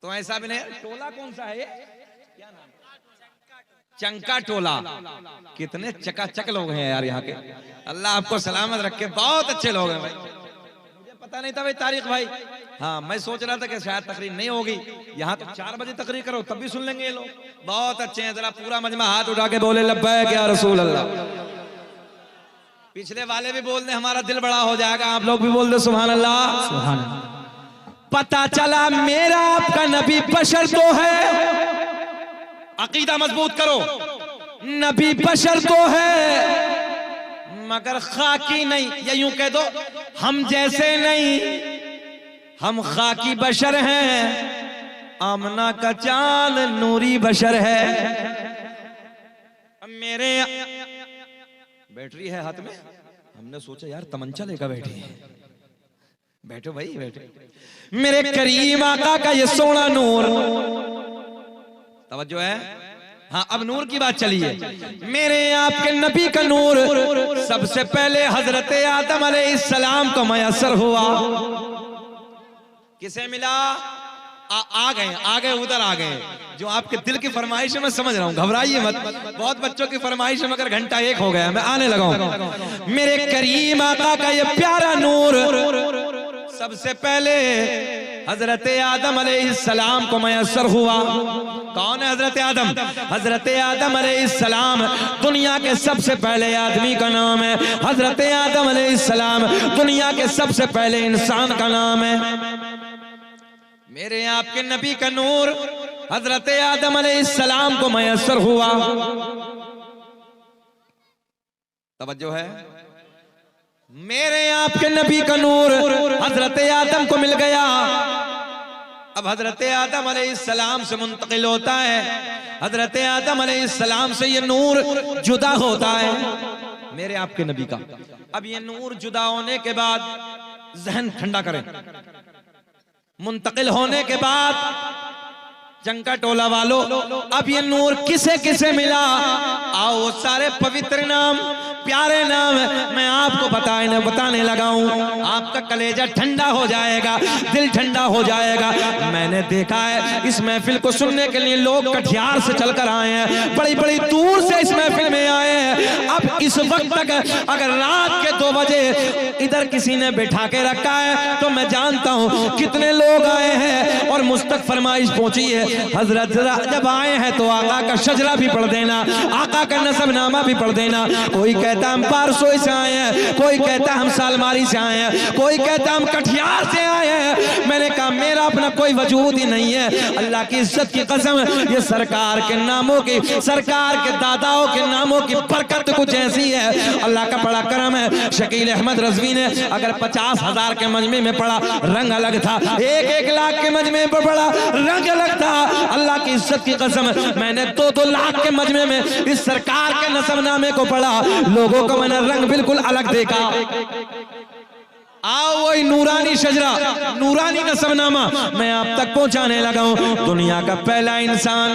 Speaker 1: तो ऐसा भी नहीं। टोला कौन सा है ये? क्या नाम? चंका टोला। कितने चकाचक लोग हैं यार यहाँ के, अल्लाह आपको सलामत रखे, बहुत अच्छे लोग हैं भाई। मुझे पता नहीं था भाई तारीख भाई। हाँ मैं सोच रहा था कि शायद तकरीर नहीं होगी, यहाँ तो 4 बजे तकरीर करो तब भी सुन लेंगे ये लोग। बहुत अच्छे हैं, जरा पूरा मजमा हाथ उठा के बोले लब्बैक या रसूल अल्लाह। पिछले वाले भी बोल दे, हमारा दिल बड़ा हो जाएगा। आप लोग भी बोल दे सुभान अल्लाह।
Speaker 4: सुभान अल्लाह।
Speaker 1: पता चला मेरा आपका नबी बशर तो है, अकीदा मजबूत करो, नबी बशर तो है मगर खाकी नहीं, या यूं कह दो हम जैसे नहीं, हम खाकी बशर हैं, आमना का चांद नूरी बशर है। अब मेरे बैटरी है हाथ में, हमने सोचा यार तमंचा लेकर बैठी है। बैठो भाई बैठो। मेरे करीम आका का ये सोना नूर, तवज्जो है। हाँ अब नूर की बात चलिए। मेरे आपके नबी का नूर सबसे पहले हजरत आदम अलैहिस्सलाम को मयसर हुआ। किसे मिला? आ गए उधर आ गए। जो आपके दिल की फरमाइश है मैं समझ रहा हूँ, घबराइए मत। बहुत बच्चों की फरमाइश है मगर घंटा 1 हो गया, मैं आने लगा हूँ। मेरे करीम आका का ये प्यारा नूर सबसे पहले हजरत आदम अलैहिस्सलाम को मयसर हुआ। कौन है हजरत आदम? हजरत आदम अलैहिस्सलाम दुनिया के सबसे पहले आदमी का नाम है। हजरत आदम अलैहिस्सलाम दुनिया के सबसे पहले इंसान का नाम है। मेरे आपके नबी का नूर हजरत आदम अलैहिस्सलाम को मयसर हुआ। तवज्जो है। मेरे आपके नबी का नूर हजरत आदम को मिल गया। अब हजरत आदम अलैहिस्सलाम से मुंतकिल होता है, हजरत आदम अलैहिस्सलाम से ये नूर जुदा होता है मेरे आपके नबी का। अब ये नूर जुदा होने के बाद जहन ठंडा करें, मुंतकिल होने के बाद चंका टोला वालों, अब ये नूर किसे किसे मिला? आओ वो सारे पवित्र नाम, प्यारे नाम मैं आपको बताने लगा हूँ। आपका कलेजा ठंडा हो जाएगा, दिल ठंडा हो जाएगा। मैंने देखा है इस महफिल को सुनने के लिए लोग कटिहार से चलकर आए हैं, बड़ी बड़ी दूर से इस महफिल में आए हैं। अब इस वक्त तक अगर रात के 2 बजे इधर किसी ने बैठा के रखा है, तो मैं जानता हूँ कितने लोग आए हैं और मुझ तक फरमाइश पहुंची है, हजरत जब आए हैं तो आका का शजरा भी पढ़ देना, आका का नसबनामा भी पढ़ देना। कोई कहता हम पारसोई से आए हैं, कोई कहता हम सालमारी से आए हैं, कोई कहता हम कटिहार से आए हैं। मैंने कहा मेरा अपना कोई वजूद ही नहीं है। अल्लाह की इज्जत की कसम, ये सरकार के नामों की, सरकार के दादाओं के नामों की बरकत कुछ ऐसी है। अल्लाह का बड़ा करम है। शकील अहमद रज़वी ने अगर 50,000 के मजमे में पढ़ा, रंग अलग था, 1-1 लाख के मजमे में पढ़ा, रंग अलग था। अल्लाह की इज्जत की कसम, मैंने 2-2 लाख के मजमे में इस सरकार के नसबनामे को पढ़ा, लोगों को मैंने रंग बिल्कुल अलग देखा। आओ वही नूरानी शजरा, नूरानी नसबनामा मैं आप तक पहुंचाने लगा हूं। दुनिया का पहला इंसान,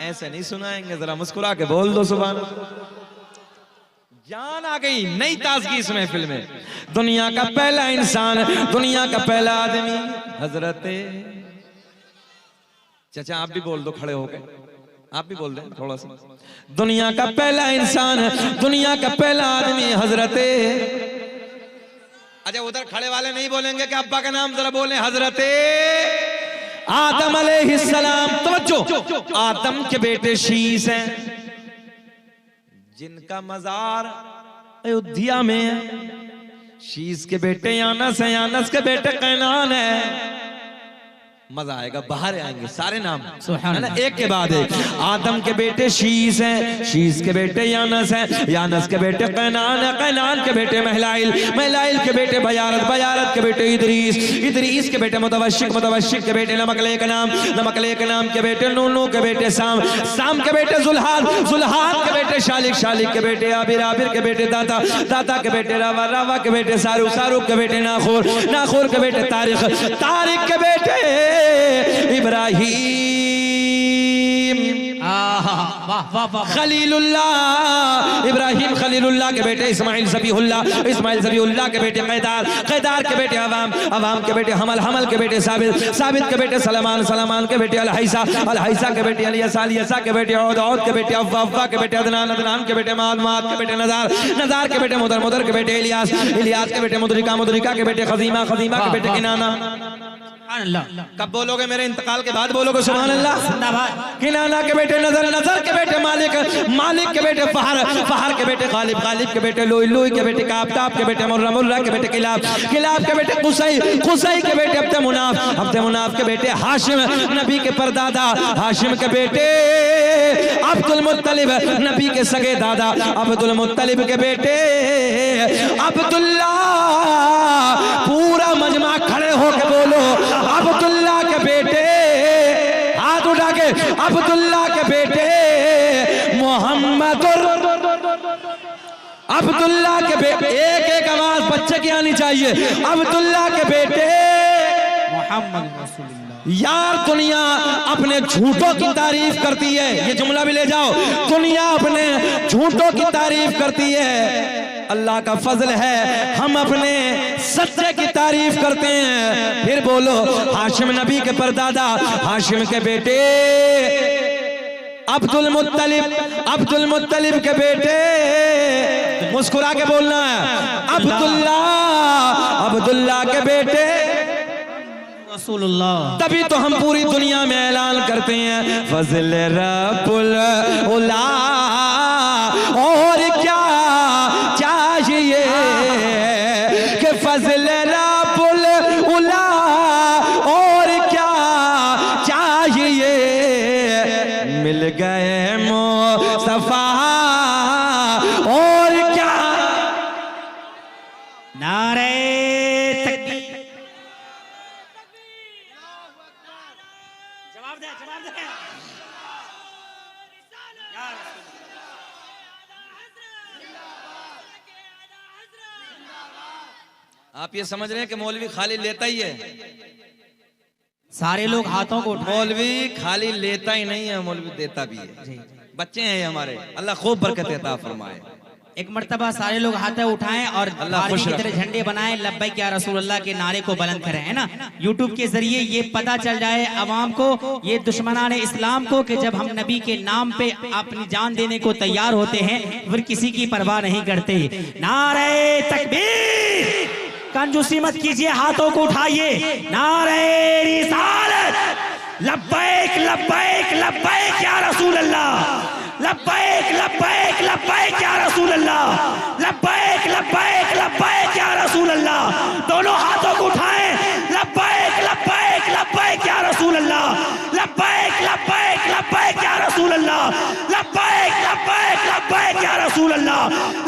Speaker 1: ऐसे नहीं सुनाएंगे, जरा मुस्कुरा के बोल दो सुभान अल्लाह। जान आ गई, नई ताजगी इस महफिल में। दुनिया का पहला इंसान, दुनिया का पहला आदमी हजरत, चाचा आप भी बोल दो खड़े होके, आप भी बोल दें थोड़ा सा। दुनिया का पहला इंसान, दुनिया का पहला आदमी हजरत, अच्छा उधर खड़े वाले नहीं बोलेंगे कि अब्बा का नाम जरा बोलें, हजरत आदम अलैहिस्सलाम। तवज्जो, आदम के बेटे शीस हैं, जिनका मजार अयोध्या में है। शीस के बेटे यानस हैं, यानस के बेटे कैनान है। मजा आएगा, बाहर आएंगे सारे नाम है ना, एक के बाद एक। आदम के बेटे शीस हैं, शीस के बेटे यानस हैं, यानस के बेटे कैनान है, कैनान के बेटे महलाइल, महलाइल के बेटे बयारत, बयारत के बेटे इदरीस, इदरीस के बेटे मुतवशिक, मुतवशिक के बेटे नमकले का नाम, नमकले के नाम के बेटे नूनू के बेटे साम, साम के बेटे जुल्हाद, जुल्हाद के बेटे शालिक, शालिक के बेटे आबिर, आबिर के बेटे दाता, दाता के बेटे रावा, रावा के बेटे सारूक, सारूक के बेटे नाखूर, नाखूर के बेटे तारिक, तारिक के बेटे इब्राहिम, खलीलुल्लाह, इब्राहिम खलीलुल्लाह के बेटे इस्माइल ज़बीहुल्लाह, इस्माइल ज़बीहुल्लाह के बेटे कैदार, कैदार के बेटे अवाम, अवाम के बेटे हमल, हमल के बेटे साबित, साबित के बेटे सलमान, सलमान के बेटे अलहैसा, अलहैसा के बेटे अलियसा, अलियसा के बेटे औद, औद के बेटे अव्वा, अव्वा के बेटे अदनान, अदनान के बेटे माद, माद के बेटे नज़ार, नज़ार के बेटे मुदर, मुदर के बेटे इलियास, इलियास के बेटे मुदरिका, मुदरिका के बेटे खजीमा, खजीमा के बेटे किनाना। कब बोलोगे? मेरे इंतकाल के बाद बोलोगे सुभान अल्लाह। किनाना के बेटे नजर, नजर के बेटे मालिक, मालिक के बेटे फहर, फहर के बेटे गालिब, गालिब के बेटे लुई, लुई के बेटे काब, काब के बेटे मुर्रा, मुर्रा के बेटे किलाब, किलाब के बेटे कुसई, कुसई के बेटे अब्द मुनाफ, अब्द मुनाफ के बेटे हाशिम, नबी के परदादा, हाशिम के बेटे अब्दुल मुत्तलिब, नबी के सगे दादा, अब्दुल मुत्तलिब के बेटे अब्दुल्ला। पूरा मजमा खड़े होके बोलो अब्दुल्ला के बेटे, हाथ उठा के, अब्दुल्ला के बेटे मोहम्मद, अब्दुल्ला के बेटे, एक एक आवाज बच्चे की आनी चाहिए, अब्दुल्ला के बेटे मोहम्मद रसूलुल्लाह। यार दुनिया अपने झूठों की तारीफ करती है, ये जुमला भी ले जाओ, दुनिया अपने झूठों की तारीफ करती है, अल्लाह का फजल है हम अपने सच्चे की तारीफ करते हैं। फिर बोलो हाशिम नबी के परदादा, हाशिम के बेटे अब्दुल मुत्तलिब, अब्दुल मुत्तलिब के बेटे, मुस्कुरा के बोलना है, अब्दुल्ला, अब्दुल्ला के बेटे रसूलुल्लाह। तभी तो हम पूरी दुनिया में ऐलान करते हैं फजल रब्बुल उला, और क्या चाहिए कि फजल रब्बुल उला, और क्या चाहिए, मिल गए मुस्तफा, और क्या।
Speaker 4: नारे तकबीर, जवाब दे, जवाब दे।
Speaker 1: आप ये समझ रहे हैं कि मौलवी खाली लेता ही है?
Speaker 4: सारे लोग हाथों को उठाएं।
Speaker 1: मौलवी खाली लेता ही नहीं है, मौलवी देता भी है। बच्चे हैं हमारे, अल्लाह खूब बरकत अता फरमाए।
Speaker 4: एक मर्तबा सारे लोग हाथ उठाएं और
Speaker 1: अल्लाह खुश
Speaker 4: की तरह झंडे बनाएं, लब्बैक या रसूलुल्लाह के नारे को बुलंद करें, है ना। यूट्यूब के जरिए ये पता चल जाए अवाम को, ये दुश्मनान इस्लाम को, कि जब हम नबी के नाम पे अपनी जान देने को तैयार होते हैं फिर किसी की परवाह नहीं करते। नारे तकबीर, कंजूसी मत कीजिए, हाथों को उठाइए। नारे रिसालत, लब्बैक लब्बैक लब्बैक या रसूल अल्लाह, लब्बैक लब्बैक लब्बैक या रसूल अल्लाह, लब्बैक लब्बैक लब्बैक या रसूल अल्लाह। दोनों हाथों को उठाएं, लब्बैक लब्बैक लब्बैक या रसूल अल्लाह, लब्बैक लब्बैक लब्बैक या रसूल अल्लाह, लब्बैक लब्बैक लब्बैक या रसूल अल्लाह,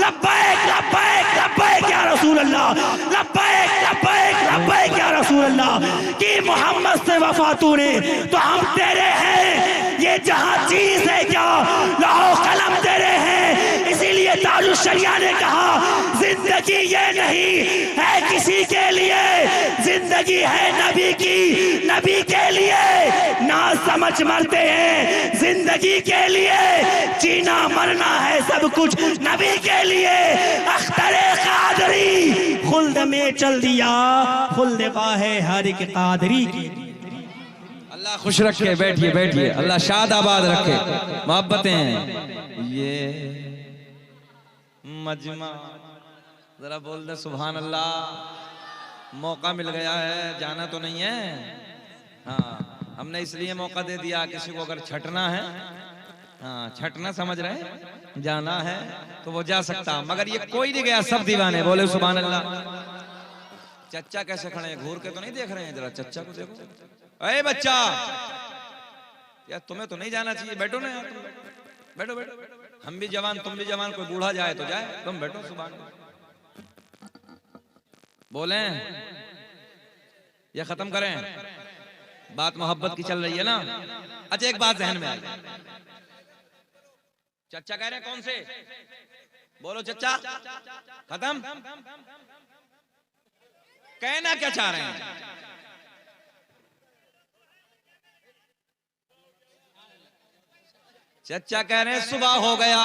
Speaker 4: लब्बैक लब्बैक लब्बैक या रसूल अल्लाह, लब्बैक लब्बैक लब्बैक या रसूल अल्लाह। कि मोहम्मद से वफा तूने तो हम तेरे हैं, ये जहां चीज है क्या लौह कलम तेरे हैं। इसीलिए ताजुल शरिया ने कहा जिंदगी ये नहीं है किसी के लिए, जिंदगी है नबी की, नबी के लिए ना समझ मरते हैं, जिंदगी के लिए जीना मरना है सब कुछ नबी के लिए। अख्तरे कादरी खुल्द में चल दिया, खुल्द वाहे हर एक कादरी की।
Speaker 1: अल्लाह खुश रखे, बैठिए बैठिए, अल्लाह शाद आबाद रखे, मोहब्बतें। ये मजमा जरा बोल दे सुभान अल्लाह। मौका मिल गया है, जाना तो नहीं है। हाँ, हमने इसलिए मौका दे दिया, किसी को अगर छटना है, हाँ छटना समझ रहे हैं, जाना है तो वो जा सकता, मगर ये कोई नहीं गया, सब दीवाने। बोले सुभान अल्लाह। चच्चा कैसे खड़े हैं, घूर के तो नहीं देख रहे हैं, जरा चच्चा को देखो। अरे बच्चा, यार तुम्हें तो नहीं जाना चाहिए, बैठो ना यार, बैठो बैठो, हम भी जवान तुम भी जवान, कोई बूढ़ा जाए तो जाए, तुम बैठो। सुभान बोले या खत्म करें, बात मोहब्बत की चल रही है ना। अच्छा एक बात जहन में आई, चच्चा कह रहे हैं कौन से, बोलो चच्चा, खत्म। कहना क्या चाह रहे हैं, चच्चा कह रहे हैं सुबह हो गया।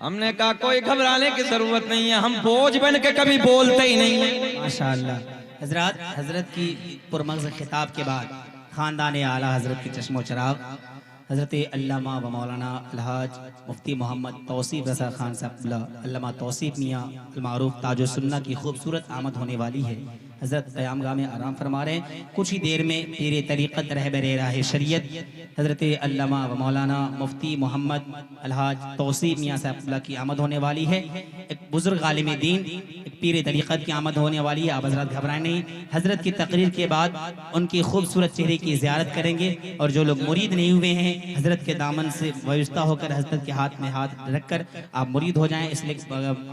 Speaker 1: हमने कहा कोई घबराने की जरूरत नहीं है, हम बोझ बन के कभी बोलते ही नहीं।
Speaker 4: माशाअल्लाह। हजरत हजरत की पुरमग़ज़ खिताब के बाद खानदान आला हजरत की चश्मो चराग हजरत अल्लामा व मौलाना अलहाज मुफ्ती मोहम्मद तौसीफ रज़ा खान साहब अल्लामा तौसीफ मियाँ अल-मारूफ ताजुल सुन्ना की खूबसूरत आमद होने वाली है। हजरत क़यामगाह में आराम फरमा रहे हैं। कुछ ही देर में पीर तरीक़त रहबर राह शरीयत हजरत अल्लामा व मौलाना मुफ्ती मोहम्मद अलहाज तौसीफ मियाँ साहब की आमद होने वाली है। एक बुजुर्ग आलिम दीन, एक पीर तरीक़त की आमद होने वाली है। आप हजरत घबराएं नहीं, हजरत की तकरीर के बाद उनकी खूबसूरत चेहरे की ज़ियारत करेंगे। और जो लोग मुरीद नहीं हुए हैं, हजरत के दामन से वायुस्ता होकर हजरत के हाथ में हाथ रखकर आप मुरीद हो जाएं, इसलिए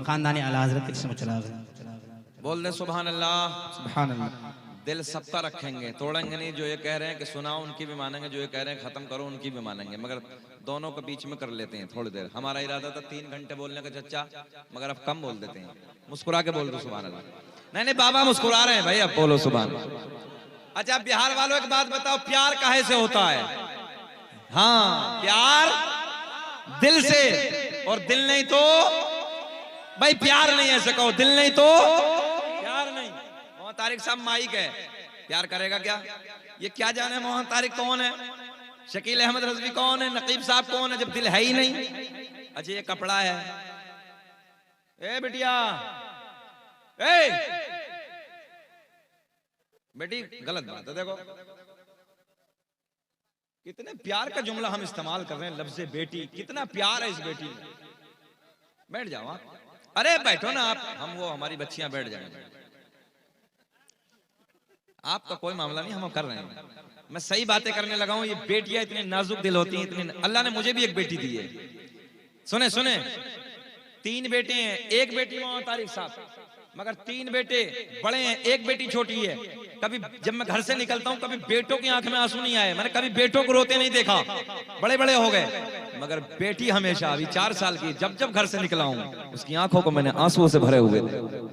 Speaker 4: खानदान आला हजरत के चश्मो चराग
Speaker 1: बोल दे सुभान अल्लाह।
Speaker 4: सुभान अल्लाह।
Speaker 1: दिल सबका रखेंगे, तोड़ेंगे नहीं। जो ये कह रहे हैं कि सुनाओ उनकी भी मानेंगे, जो ये कह रहे हैं खत्म करो उनकी भी मानेंगे, मगर दोनों को बीच में कर लेते हैं थोड़ी देर। हमारा इरादा था 3 घंटे बोलने का चच्चा, मगर अब कम बोल देते हैं। मुस्कुरा के बोल दो सुभान अल्लाह। नहीं नहीं बाबा मुस्कुरा रहे हैं भाई, अब बोलो सुभान। अच्छा बिहार वालों एक बात बताओ, प्यार काहे से होता है? हाँ प्यार दिल से, और दिल नहीं तो भाई प्यार नहीं, ऐसे कहो दिल नहीं तो प्यार नहीं। मोहन तारिक साहब माइक है, प्यार करेगा क्या? ये क्या जाने मोहन तारिक कौन है, शकील अहमद रज़वी कौन है, नकीब साहब कौन है, जब दिल है ही नहीं। अच्छा ये कपड़ा है, ए बिटिया, ए बेटी गलत बात है। देखो कितने प्यार का जुमला हम इस्तेमाल कर रहे हैं, लफ्ज़ बेटी, कितना प्यार है इस बेटी में। बैठ जाओ आप, अरे बैठो ना आप, हम वो हमारी बच्चियां बैठ जाएंगे, आपका कोई मामला नहीं, हम कर रहे हैं। मैं सही बातें करने लगा हूं। ये बेटियां इतनी नाजुक दिल होती हैं, इतनी, अल्लाह ने मुझे भी एक बेटी दी है। सुने सुने, 3 बेटे हैं, एक बेटी मोहन तारिक साहब, मगर 3 बेटे बड़े हैं, एक बेटी छोटी है। कभी जब मैं घर से निकलता हूँ, कभी बेटों की आंख में आंसू नहीं आए, मैंने कभी बेटों को रोते नहीं देखा, बड़े बड़े हो गए, मगर बेटी हमेशा, अभी 4 साल की, जब जब घर से निकला हूँ उसकी आंखों को मैंने आंसुओं से भरे हुए थे।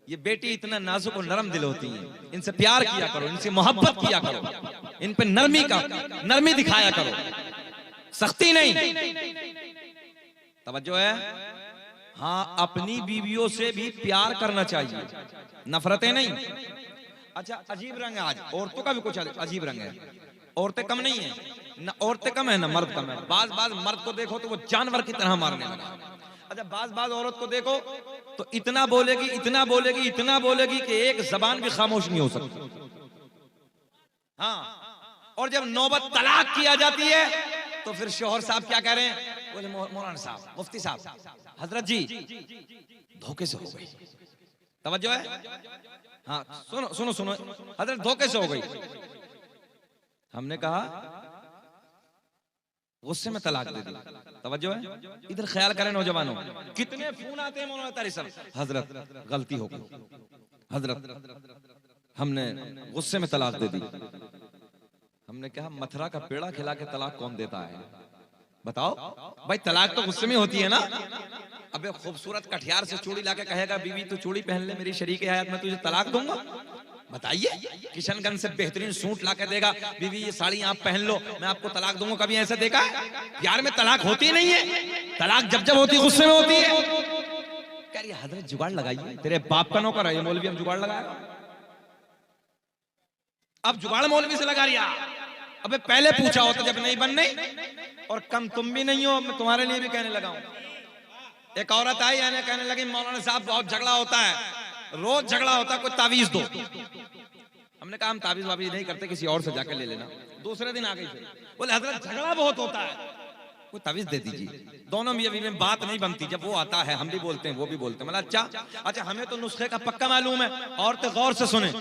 Speaker 1: ये बेटी इतना नाजुक और नरम दिल होती हैं, इनसे प्यार किया करो, इनसे मोहब्बत किया करो, इन पे नरमी दिखाया करो, सख्ती नहीं। तवज्जो है? हाँ अपनी बीवियों से भी प्यार करना चाहिए, नफरतें नहीं। अच्छा अजीब रंग है आज, औरतों का भी कुछ अजीब रंग है। औरतें कम नहीं है, न औरतें कम है न मर्द कम है। बाज मर्द को देखो तो वो जानवर की तरह मारने लगा। अच्छा बाज औरत को देखो तो इतना बोलेगी, इतना बोलेगी, इतना बोलेगी कि एक जबान भी खामोश नहीं हो सकती। हाँ, और जब नौबत तलाक की आ जाती है तो फिर शोहर साहब क्या कह रहे हैं, बोले मौलाना साहब, मुफ्ती साहब, हजरत जी धोखे से हो गई। तवज्जो है? हाँ, सुनो सुनो सुनो, हजरत धोखे से हो गई। हमने कहा गुस्से में तलाक दे दी। तवज्जो है? इधर ख्याल करें नौजवानों, कितने फोन आते हैं मौलाना तारी साहब, हजरत गलती हो गई, हजरत हमने गुस्से में तलाक दे दी। हमने कहा मथुरा का पेड़ा खिला के तलाक कौन देता है? बताओ भाई, तलाक तो गुस्से में होती है ना। अबे खूबसूरत कठियार से चूड़ी लाके कहेगा बीवी तू चूड़ी पहन ले, मेरी शरीक हयात में तुझे तलाक दूंगा? बताइए। किशनगंज से बेहतरीन सूट लाके देगा, बीवी ये साड़ी आप पहन लो, मैं आपको तलाक दूंगा। कभी ऐसा देखा है? प्यार में तलाक होती नहीं है। तलाक जब जब होती है गुस्से में होती है। कह रही हजरत जुगाड़ लगाइए, तेरे बाप का नौकर है ये मौलवी, हम जुगाड़ लगाएगा। अब जुगाड़ मौलवी से लगा रिया। अबे पहले पूछा होता जब नहीं बनने, और कम तुम भी नहीं हो, मैं तुम्हारे लिए भी कहने लगा हूं। एक औरत आई आने कहने लगी मौलाना साहब बहुत झगड़ा होता है, रोज झगड़ा होता है, कोई तावीज दो। हमने कहा हम तावीज वावीज नहीं करते, किसी और से जाकर ले लेना। दूसरे दिन आ गई फिर, बोले हजरत झगड़ा बहुत होता है, कोई तावीज दे दीजिए। दोनों मियां बीवी में बात नहीं बनती, जब वो आता है हम भी बोलते हैं वो भी बोलते हैं। मतलब अच्छा हमें तो नुस्खे का पक्का मालूम है, औरतें गौर से सुने।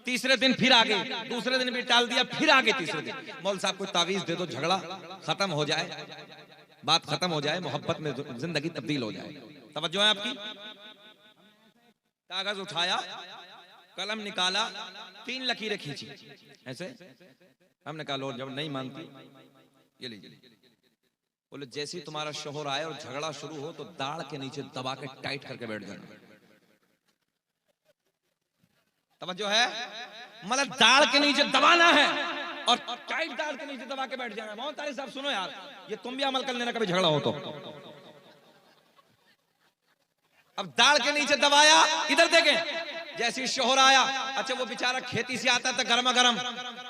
Speaker 1: तीसरे दिन फिर आगे, दूसरे दिन भी टाल दिया, फिर आगे तीसरे दिन, मौल साहब कोई तावीज दे दो, झगड़ा खत्म हो जाए, बात खत्म हो जाए, मोहब्बत में जिंदगी तब्दील हो जाए। तवज्जो है आपकी? कागज उठाया, कलम निकाला, 3 लकीरें खींची ऐसे। हमने कहा लो, जब नहीं मानती ये लीजिए। बोले जैसे ही तुम्हारा शोहर आए और झगड़ा शुरू हो तो दाढ़ के नीचे दबा के टाइट करके बैठ जाना। तवज्जो है? मतलब दाढ़ के नीचे दबाना है और टाइट दाढ़ के नीचे दबा के बैठ जाना। मोहन तारी साहब सुनो यार, ये तुम भी अमल कर लेना कभी झगड़ा हो तो। अब दाढ़ के नीचे दबाया, इधर देखें, जैसे शोहर आया, अच्छा वो बेचारा खेती से आता था गर्मा गर्म,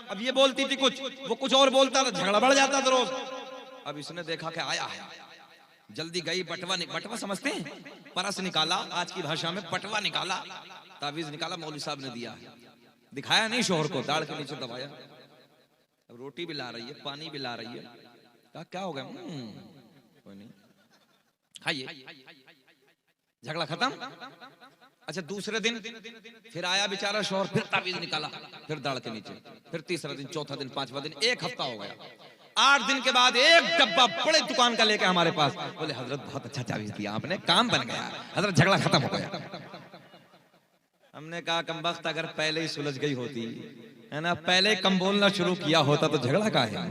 Speaker 1: अब ये बोलती थी कुछ, वो कुछ और बोलता था, झगड़ा बढ़ जाता था रोज। अब इसने देखा कि आया है, जल्दी गई, बटवा समझते हैं, परस निकाला, आज की भाषा में पटवा निकाला, तावीज निकाला, मौलवी साहब ने दिया, दिखाया नहीं शोहर को, दाढ़ के नीचे दबाया। अब रोटी भी ला रही है, पानी भी ला रही है, कहा क्या हो गया? कोई नहीं, खाइए। झगड़ा खत्म। अच्छा दूसरे दिन फिर आया बेचारा शोहर, फिर तावीज निकाला, फिर दाढ़ के नीचे, फिर तीसरा दिन, चौथा दिन, 5वां दिन, 1 हफ्ता हो गया। 8 दिन के बाद एक डब्बा बड़े दुकान का लेके हमारे पास, बोले हजरत बहुत अच्छा तावीज दिया आपने, काम बन गया हजरत, झगड़ा खत्म हो गया। हमने कहा कमबख्त अगर पहले ही सुलझ गई होती है ना, पहले कम बोलना शुरू किया होता तो झगड़ा का है।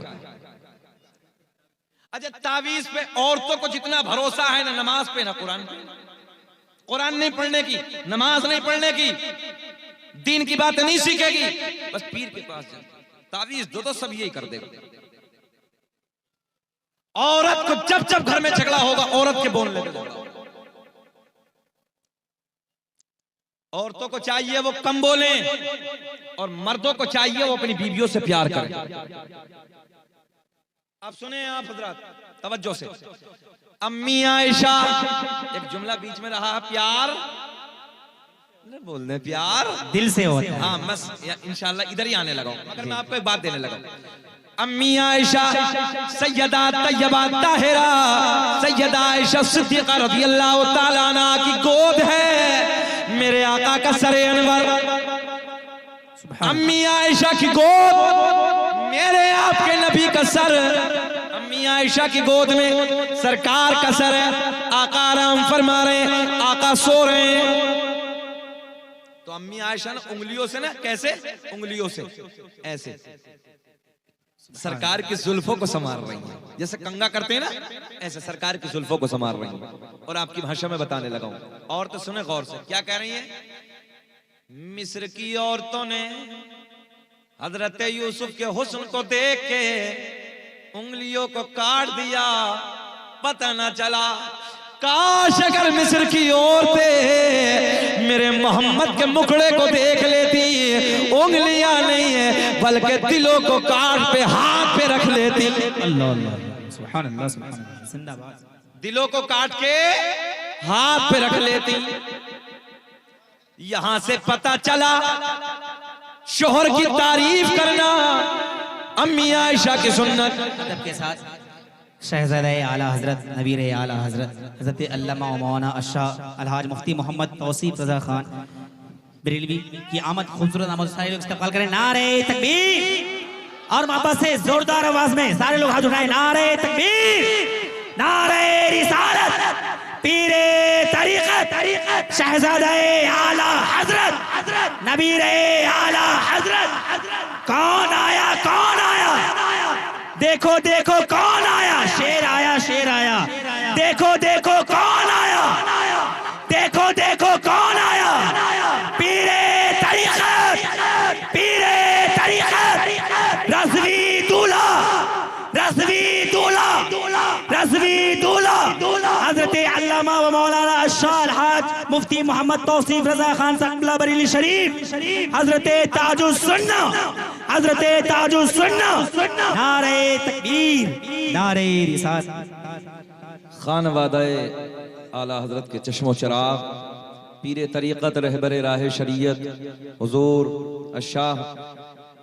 Speaker 1: अच्छा तावीज पे औरतों को जितना भरोसा है ना नमाज पे ना कुरान पे। कुरान नहीं पढ़ने की, नमाज नहीं पढ़ने की, दीन की बातें नहीं सीखेगी, बस पीर के पास जाए, तावीज दो तो सब यही कर देगा। औरत को जब जब घर में झगड़ा होगा औरत के बोलने पे झगड़ा। औरतों को चाहिए वो कम बोलें और मर्दों को चाहिए वो अपनी बीवियों से प्यार करें। आप सुने आप हजरत तवज्जो से, अम्मी आयशा, एक जुमला बीच में रहा, प्यार नहीं बोलने, प्यार
Speaker 4: दिल से होता है।
Speaker 1: हाँ बस इंशाल्लाह इधर ही आने लगा हूं, मगर मैं आपको एक बात देने लगा। अम्मी आयशा सैयदा तैयबा ताहिरा सैयदा आयशा सिद्दीका रज़ियल्लाहु ताला अन्हा की गोद है मेरे आका का सरे अनवर। अम्मी आयशा की गोद मेरे आपके नबी का सर, अम्मी आयशा की गोद में सरकार का सर है। आका आराम फरमा रहे हैं, आका सो रहे हैं। तो अम्मी आयशा ना उंगलियों से ना, कैसे उंगलियों से ऐसे सरकार की जुल्फों को संवार रही है, जैसे कंगा करते हैं ना, ऐसे सरकार की जुल्फों को संवार रही है। और आपकी भाषा में बताने लगा हूं, और तो सुने गौर से क्या कह रही है। मिस्र की औरतों ने हजरत यूसुफ के हुस्न को देख के उंगलियों को काट दिया, पता न चला। काश अगर मिस्र की औरतें मेरे मोहम्मद के मुखड़े को देख लेती, उंगलियां नहीं है बल्कि दिलों को काट पे हाथ पे रख लेती।
Speaker 4: अल्लाह अल्लाह सुभान अल्लाह सुभान अल्लाह, जिंदाबाद।
Speaker 1: दिलों को काट के हाथ पे रख लेती। यहां से पता चला शोहर की तारीफ करना अम्मी आयशा की सुन्नत।
Speaker 4: अदब के साथ शहज़ादे आला हजरत नबीर आला हजरत हजरत अल्लामा व मौलाना अशाह अलहाज मुफ्ती मोहम्मद तौसीफ रजा खान बरेलवी की आमद खूबसूरत आमद सारे लोग इस्तकबाल करें। नारे तकबीर और मोहब्बत से जोरदार आवाज में सारे लोग हाथ उठाएं। नारे तकबीर, नारे रिसालत, पीरे तरीक़त शहज़ादे आला हजरत नबीर आला हजरत। कौन आया, कौन आया? देखो देखो कौन आया, शेर आया, शेर आया। देखो देखो कौन आया, देखो देखो कौन आया। पीरे तरीक़त, पीरे तरीक़त, रज़वी दूल्हा, रज़वी दूल्हा, रज़वी दूल्हा हज़रत अल्लामा व मौलाना अशाह अलहाज मुफ्ती मोहम्मद तौसीफ रजा खान साहब बरेली शरीफ, हज़रत ताजुस सुन्ना, हज़रत ताजुस सुन्ना। नारे तकबीर, नारे रिसालत।
Speaker 1: खानवादाए आला हजरत के चश्मो चराग, पीरे तरीक़त, रहबरे राह शरीयत हुजूर अशाह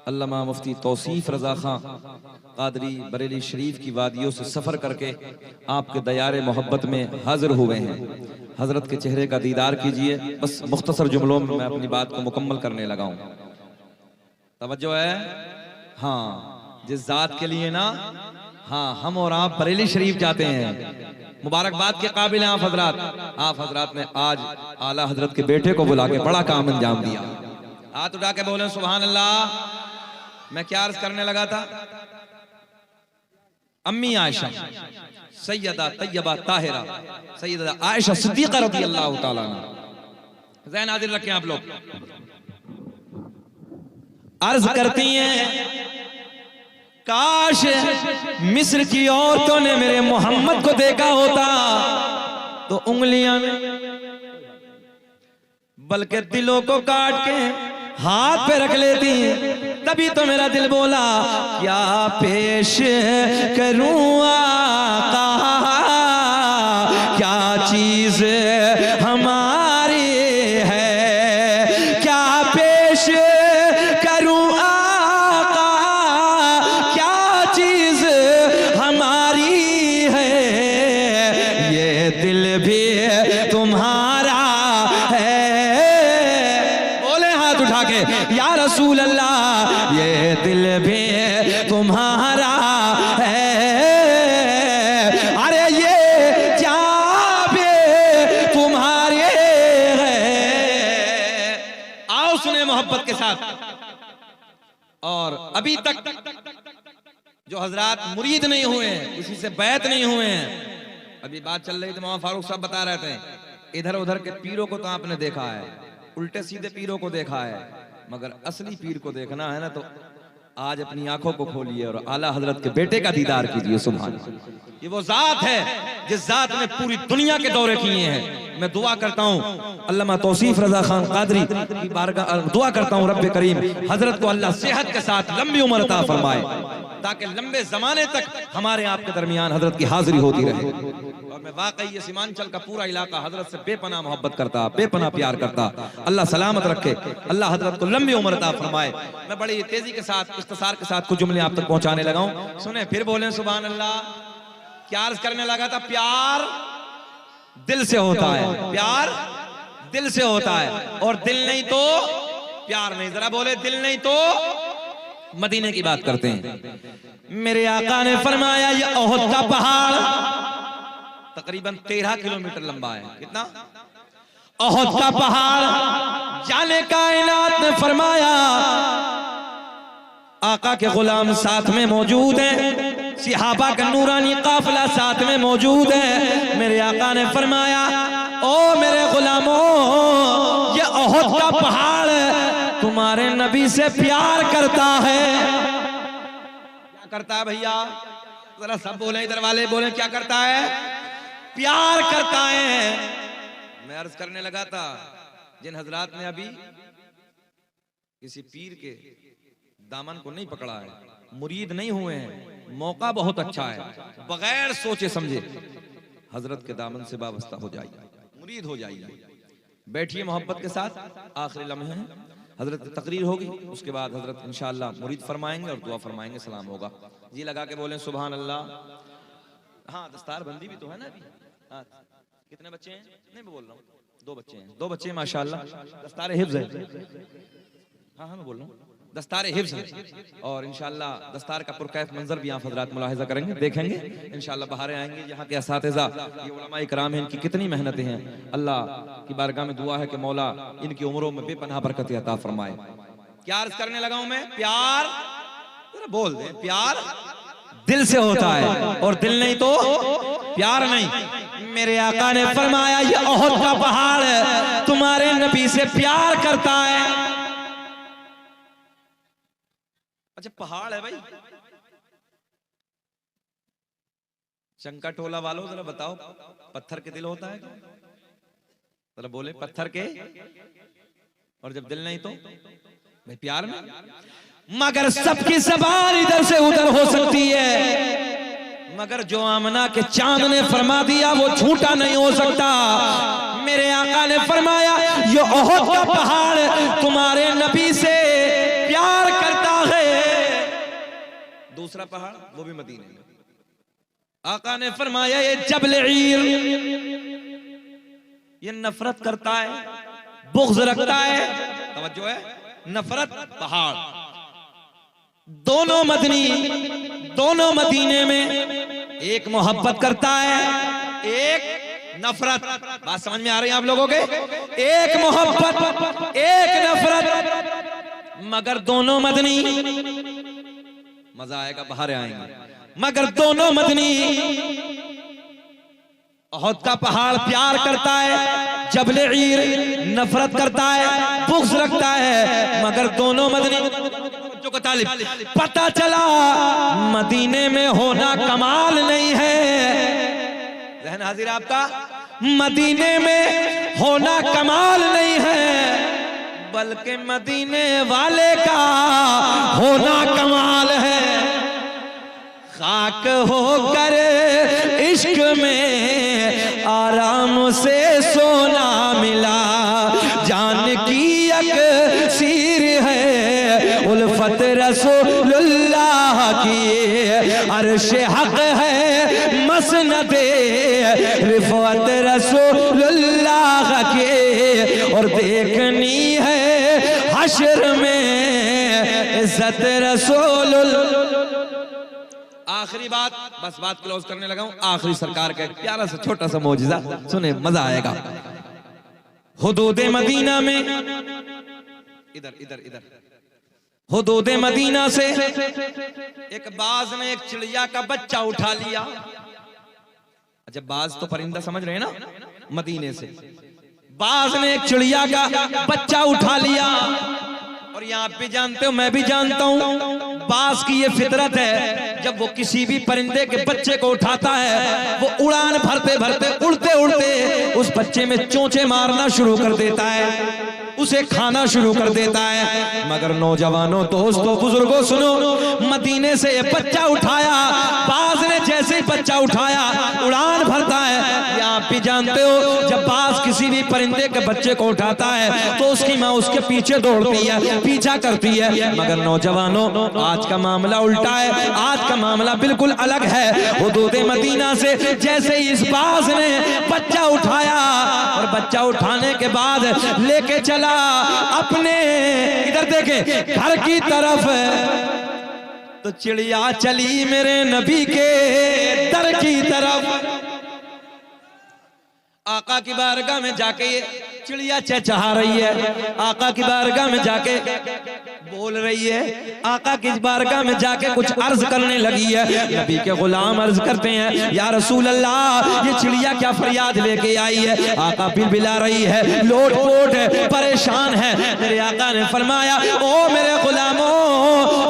Speaker 1: अल्लामा मुफ्ती तौसीफ रजा खां कादरी बरेली शरीफ की वादियों से सफ़र करके आपके दयारे मोहब्बत में हाजिर हुए हैं। हजरत के चेहरे का दीदार कीजिए। बस मुख्तसर जुमलों में मैं अपनी बात को मुकम्मल करने लगा हूँ। तवज्जो है? हाँ, जिस जात के लिए ना, हाँ, हम और आप बरेली शरीफ जाते हैं, मुबारकबाद के काबिल हैं आप हजरात। आप हजरात ने आज आला हजरत के बेटे को बुला के बड़ा काम अंजाम दिया। हाथ उठा के बोले सुभान अल्लाह। मैं क्या अर्ज करने लगा था? अम्मी आयशा सैयदा तैयबा ताहिरा सैयदा आयशा सिद्दीक़ा रज़ियल्लाहु ताला अन्हा, ज़हन हाज़िर रखें आप लोग। अर्ज करती हैं, काश मिस्र की औरतों ने मेरे मोहम्मद को देखा होता तो उंगलियां बल्कि दिलों को काट के हाथ पे रख लेती। तभी तो मेरा दिल बोला क्या पेश करूं आका, क्या चीज हमारी है, क्या पेश करूं आका, क्या चीज हमारी है। ये दिल भी तुम्हारा है। बोले हाथ उठा के या रसूल अल्लाह, ये दिल भी तुम्हारा है। अरे ये जाबे तुम्हारे है। आओ सुने मोहब्बत के साथ। और अभी तक जो हजरात मुरीद नहीं हुए हैं, किसी से बैत नहीं हुए हैं, अभी बात चल रही थी, मौलाना फारूक साहब बता रहे थे, इधर उधर के पीरों को तो आपने देखा है, उल्टे सीधे पीरों को देखा है, मगर असली पीर को देखना है ना तो आज अपनी आंखों को खोलिए और आला हजरत के बेटे का दीदार कीजिए। सुभान अल्लाह। ये वो जात है जिस जात ने पूरी दुनिया के दौरे किए हैं। मैं दुआ करता हूँ अल्लामा तौसीफ रजा खान कादरी की बारगाह, दुआ करता हूँ रब्बे करीम हजरत को अल्लाह सेहत के साथ लंबी उम्र अता फरमाए, ताकि लंबे जमाने तक हमारे आपके दरमियान हजरत की हाजिरी होती रहे। और मैं वाकई ये सीमांचल का पूरा इलाका हजरत से बेपनाह मोहब्बत करता, बेपनाह प्यार करता। अल्लाह सलामत रखे, अल्लाह हजरत को लंबी उम्र अता फरमाए। मैं बड़ी तेजी के साथ, इख्तिसार के साथ कुछ जुमले आप तक पहुंचाने लगा हूं। सुने फिर बोले सुभान अल्लाह। क्या अर्ज करने लगा था? प्यार दिल से होता है, प्यार दिल से होता है, और दिल नहीं तो प्यार नहीं। जरा बोले दिल नहीं तो। मदीने की बात करते हैं। मेरे आका ने फरमाया ये ओहद का पहाड़ तकरीबन 13 किलोमीटर लंबा है। कितना? ओहद का पहाड़। जाने कायनात ने फरमाया, आका के गुलाम साथ में मौजूद हैं, सिहाबा का नूरानी काफिला साथ में मौजूद है। मेरे आका ने फरमाया, ओ मेरे गुलामों, ये ओहद का पहाड़ तुम्हारे नबी से प्यार करता है। क्या करता है भैया? जरा सब बोले, इधर वाले बोले, क्या करता है? प्यार करता है। मैं अर्ज करने लगा था, जिन हजरात ने अभी किसी पीर के दामन को नहीं पकड़ा है, मुरीद नहीं हुए हैं, मौका बहुत अच्छा है, बगैर सोचे समझे हजरत के दामन से वाबस्ता हो जाइए। मुरीद हो जाइए। बैठिए मोहब्बत के साथ, आखिरी लम्हे हैं, हजरत तकरीर होगी, उसके बाद हजरत इंशाअल्लाह मुरीद फरमाएंगे और दुआ फरमाएंगे, सलाम होगा। जी लगा के बोलें सुभान अल्लाह। हाँ दस्तार बंदी भी तो है ना अभी। हाँ कितने बच्चे हैं? नहीं मैं बोल रहा हूँ 2 बच्चे हैं, 2 बच्चे माशाअल्लाह, दस्तार हिफ्ज़ है। हाँ हाँ मैं बोल रहा हूँ दस्तार हिफ्ज़ है। और इंशाअल्लाह दस्तार का पुरकैफ मंजर भी आप हजरात मुलाहिज़ा करेंगे, देखेंगे इंशाअल्लाह। बहारें आएंगे, यहाँ के असातिज़ा, ये उलमा इकराम हैं, इनकी कितनी मेहनतें हैं। अल्लाह की बारगाह में दुआ है कि मौला इनकी उम्रों में बेपनाह बरकत अता फरमाए। क्या अर्ज करने लगा हूं मैं? प्यार बोल दे, प्यार दिल से होता है और दिल नहीं तो प्यार नहीं। मेरे आका ने फरमाया ये ओहद का पहाड़ तुम्हारे नबी से प्यार करता है। अच्छा पहाड़ है भाई, चंका टोला वालों जरा बताओ पत्थर के दिल होता है? जरा बोले पत्थर के, और जब दिल नहीं तो भाई प्यार में। मगर सबकी ज़बान इधर से उधर हो सकती है, मगर जो आमना के चांद ने फरमा दिया वो झूठा नहीं हो सकता। मेरे आका ने फरमाया ये ओहद का पहाड़ तुम्हारे नबी से प्यार करता है। दूसरा पहाड़ वो भी मदीने में। आका ने फरमाया ये जबल ईर ये नफरत करता है, बुग़्ज़ रखता है। तवज्जो है, नफरत पहाड़। दोनों मदीने में एक मोहब्बत करता है, एक नफरत। बात समझ में आ रही है आप लोगों के? एक मोहब्बत एक नफरत, मगर दोनों मदनी। मजा आएगा, बाहर आएंगे। मगर दोनों मदनी। ओहद का पहाड़ प्यार करता है, जबल ईर नफरत करता है, बुग़्ज़ रखता है, मगर दोनों मदनी। को तालिब पता चला मदीने में होना कमाल नहीं है। ज़हन हाजिर आपका? मदीने में होना कमाल नहीं है, बल्कि मदीने वाले का होना कमाल है। खाक होकर इश्क में आराम से सोना मिला, जान की अक्सीर है उल्फत रसूलुल्लाह की, अर्श हक है मसनदे रिफत रसूलुल्लाह के, और देखनी है हश्र में इज्जत रसूलुल्लाह। आखिरी बात, बस बात क्लोज करने लगा हूं। आखिरी सरकार का एक प्यारा सा छोटा सा मौजिज़ा सुने, मजा आएगा। हुदूद मदीना में इधर हुदूद मदीना से एक बाज ने एक चिड़िया का बच्चा उठा लिया। अच्छा बाज तो परिंदा समझ रहे हैं ना? मदीने से बाज ने एक चिड़िया का बच्चा उठा लिया। और ये आप भी जानते हो, मैं भी जानता हूं, बाज की ये फितरत है, जब वो किसी भी परिंदे के बच्चे को उठाता है वो उड़ान भरते भरते उड़ते उड़ते उस बच्चे में चोंचे मारना शुरू कर देता है, उसे खाना शुरू कर देता है। मगर नौजवानों, दोस्तों, बुजुर्गों सुनो, मदीने से ये बच्चा उठाया, बाज ने जैसे ही बच्चा उठाया उड़ान भरता है। ये आप भी जानते हो, जब बाज किसी भी परिंदे के बच्चे को उठाता है तो उसकी माँ उसके पीछे दौड़ती है, पीछा करती है। मगर नौजवानों, आज का मामला उल्टा है, आज का मामला बिल्कुल अलग है। हुदूद मदीना से जैसे ही इस बाज ने बच्चा उठाया और बच्चा उठाने के बाद लेके चला अपने, इधर देखे, घर की तरफ, तो चिड़िया चली मेरे नबी के दर की तरफ। आका की बारगाह में जाके ये चिड़िया चहचहा रही है, आका की बारगाह में जाके बोल रही है, आका की बारगाह में जाके कुछ अर्ज करने लगी है। नबी के गुलाम अर्ज करते हैं, या रसूल अल्लाह, ये चिड़िया क्या फरियाद लेके आई है? आका बिलबिला रही है, लोट पोट है, परेशान है। मेरे आका ने फरमाया, ओ मेरे गुलामों,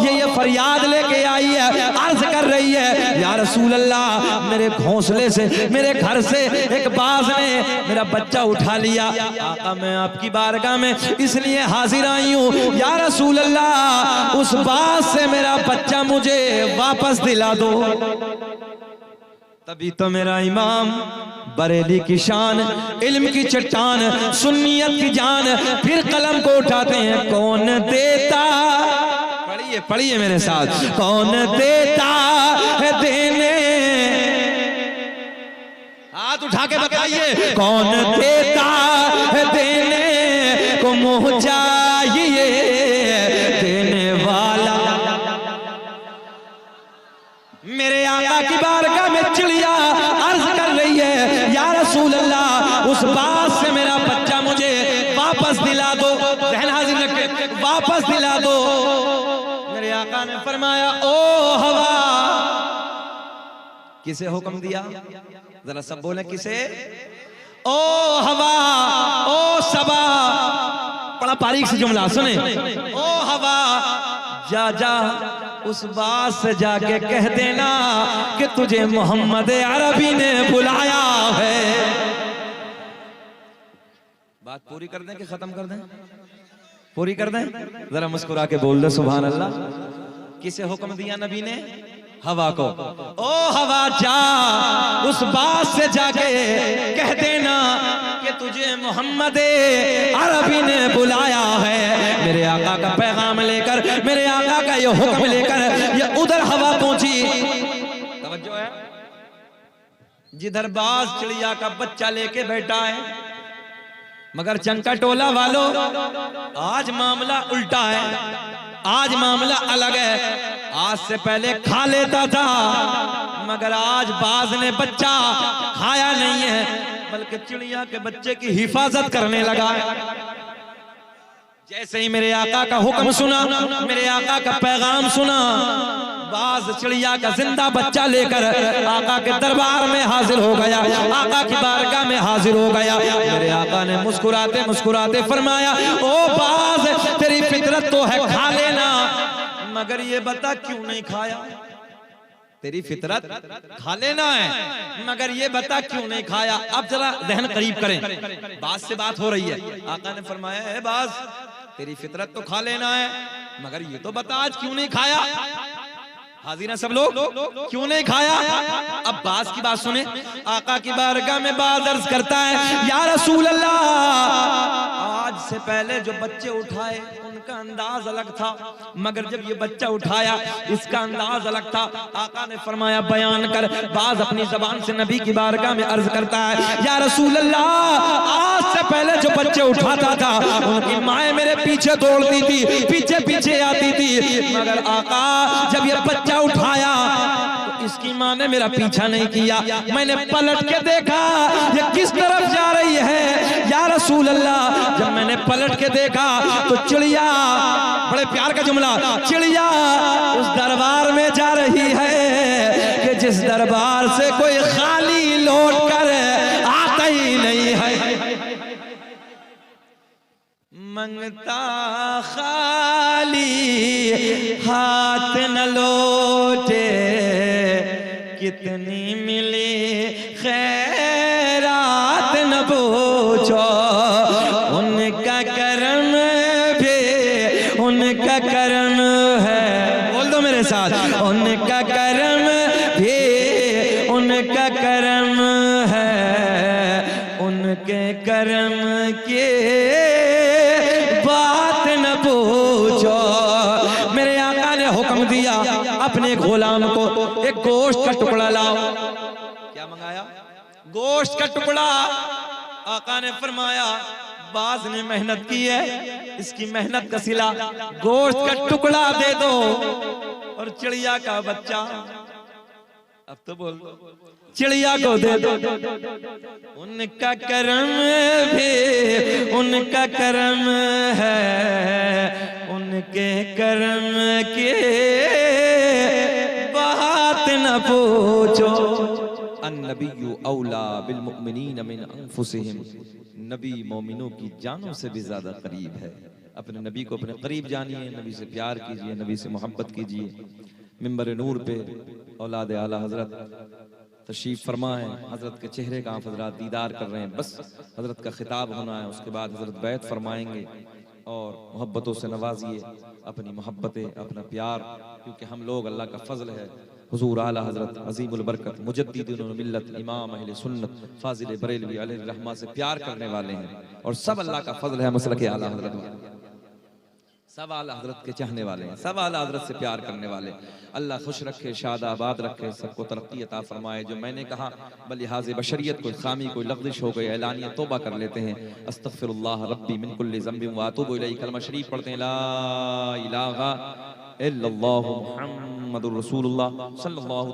Speaker 1: ये फरियाद लेके आई है, अर्ज कर रही है, या रसूल अल्लाह, मेरे घोंसले से, मेरे घर से एक बाज ने मेरा बच्चा उठा लिया। आका मैं आपकी बारगाह में इसलिए हाजिर आई हूँ, या रसूल अल्लाह, उस बात से मेरा बच्चा मुझे वापस दिला दो। तभी तो मेरा इमाम बरेली की शान, इल्म की चट्टान, सुन्नियत की जान, फिर कलम को उठाते हैं कौन देता, पढ़िए पढ़िए मेरे साथ, कौन देता है देने, हाथ उठा के बताइए, कौन देता है देने को मुँह चाहिए देने वाला। मेरे आका की बारगाह में चिड़िया अर्ज कर रही है, या रसूल अल्लाह, उस बात से मेरा बच्चा मुझे वापस दिला दो, ज़हन हाजिर रखे, वापस दिला दो। मेरे आका ने फरमाया, ओ हवा, किसे हुक्म दिया, जरा सब बोले किसे, ओ हवा, ओ सबा, बड़ा बारीक से जुमला सुने, ओ हवा, जा जा उस बात से जाके कह देना कि तुझे मोहम्मद अरबी ने बुलाया है। बात पूरी कर दें कि खत्म कर दें, पूरी कर दें, जरा मुस्कुरा के बोल दे सुभान अल्लाह। किसे हुक्म दिया नबी ने, हवा को, ओ हवा जा उस बात से जाके कह देना कि तुझे मोहम्मद अरबी ने बुलाया है। मेरे आका का पैगाम लेकर, मेरे आका का ये हुक्म लेकर ये उधर हवा पहुंची। तवज्जो है, जिधर बाज चिड़िया का बच्चा लेके बैठा है, मगर चंका टोला वालों आज मामला उल्टा है, आज मामला अलग है। आज से पहले खा लेता था, मगर आज बाज ने बच्चा खाया नहीं है, बल्कि चिड़िया के बच्चे की हिफाजत करने लगा है। जैसे ही मेरे आका का हुक्म सुना, मेरे आका का पैगाम सुना, बाज चिड़िया का जिंदा बच्चा लेकर आका के दरबार में हाजिर हो गया, आका की बारगाह में हाजिर हो गया। मेरे आका ने मुस्कुराते मुस्कुराते फरमाया, ओ बाज, तेरी फितरत तो है खा लेना, मगर ये बता क्यों नहीं खाया। तेरी फितरत खा लेना है, मगर ये बता क्यों नहीं खाया। अब जरा ज़हन करीब करें, बात से बात हो रही है। आका ने फरमाया, है बाज, तेरी फितरत तो खा लेना है, मगर ये तो बता आज क्यों नहीं खाया। हाजिर हैं सब लोग, क्यों नहीं खाया। अब बाज की बात सुने, आका की बारगाह में बाज अर्ज करता है, या रसूल अल्लाह, आज से पहले जो बच्चे उठाए उनका अंदाज अलग था, मगर जब ये बच्चा उठाया इसका अंदाज अलग था। आका ने फरमाया, बयान कर। बाज अपनी जबान से नबी की बारगाह में अर्ज करता है, या रसूल अल्लाह, आज से पहले जो बच्चे उठाता था उनकी माएं मेरे पीछे दौड़ती थी, पीछे पीछे आती थी, मगर आका जब ये बच्चा उठाया तो इसकी माँ ने मेरा पीछा नहीं किया। मैंने पलट के देखा ये किस तरफ जा रही है, या रसूल अल्लाह, जब मैंने पलट के देखा तो चिड़िया, बड़े प्यार का जुमला, चिड़िया उस दरबार में जा रही है कि जिस दरबार से कोई खाली लौट कर आता ही नहीं है। मंगता खाली हाथ न लौटे, कितनी मिली खैरात न पूछो, उनका करम भी उनका करम है। बोल दो मेरे साथ, उनका करम भी उनका करम है, उनके करम के बात न पूछो। मेरे आका ने हुक्म दिया, अपने गुलाम को एक गोश्त का टुकड़ा लाओ। क्या मंगाया, गोश्त का टुकड़ा। आका ने फरमाया, बाज ने मेहनत की है, इसकी मेहनत का सिला गोश्त का टुकड़ा दे दो और चिड़िया का बच्चा, अब तो बोल, चिड़िया को दे दो। उनका करम भी उनका करम है, उनके करम के बात न पूछो। अन्नबिय्यु औला बिल मुमिनीन मिन अनफुसिहिम, नबी मोमिनों की जानों से भी ज्यादा करीब है। अपने नबी को अपने करीब जानिए, नबी से प्यार कीजिए, नबी से मोहब्बत कीजिए। मिंबर नूर पे औलाद आला हजरत तशरीफ फरमा है, हजरत के चेहरे का आप हजरत दीदार कर रहे हैं, बस हजरत का खिताब होना है, उसके बाद हजरत बैत फरमाएंगे और मोहब्बतों से नवाजिए, अपनी मोहब्बतें, अपना प्यार, क्योंकि हम लोग अल्लाह का फजल है हुजूर आला हजरत अजीमुल बरकत मुजद्दिदुल मिल्लत इमाम अहले सुन्नत फाजिल बरेलवी अलैहि रहमा से प्यार करने वाले हैं और सब अल्लाह का फजल है मसलक आला हजरत वाले। सब आला हजरत के चाहने वाले हैं, सब आला हजरत से प्यार करने वाले। अल्लाह खुश रखे, शाद आबाद रखे, सबको तरक्की अता फरमाए। जो मैंने कहा बलिहाज़ बशरियत कोई खामी कोई लग़्ज़िश हो गई, ऐलानिया तौबा कर लेते हैं। अस्तग़फिरुल्लाह रब्बी मिन कुल्लि ज़ंबिन व अतूबु इलैहि। कलमा शरीफ पढ़ते हैं, ला इलाहा इल्लल्लाहु मुहम्मदुर रसूलुल्लाह सल्लल्लाहु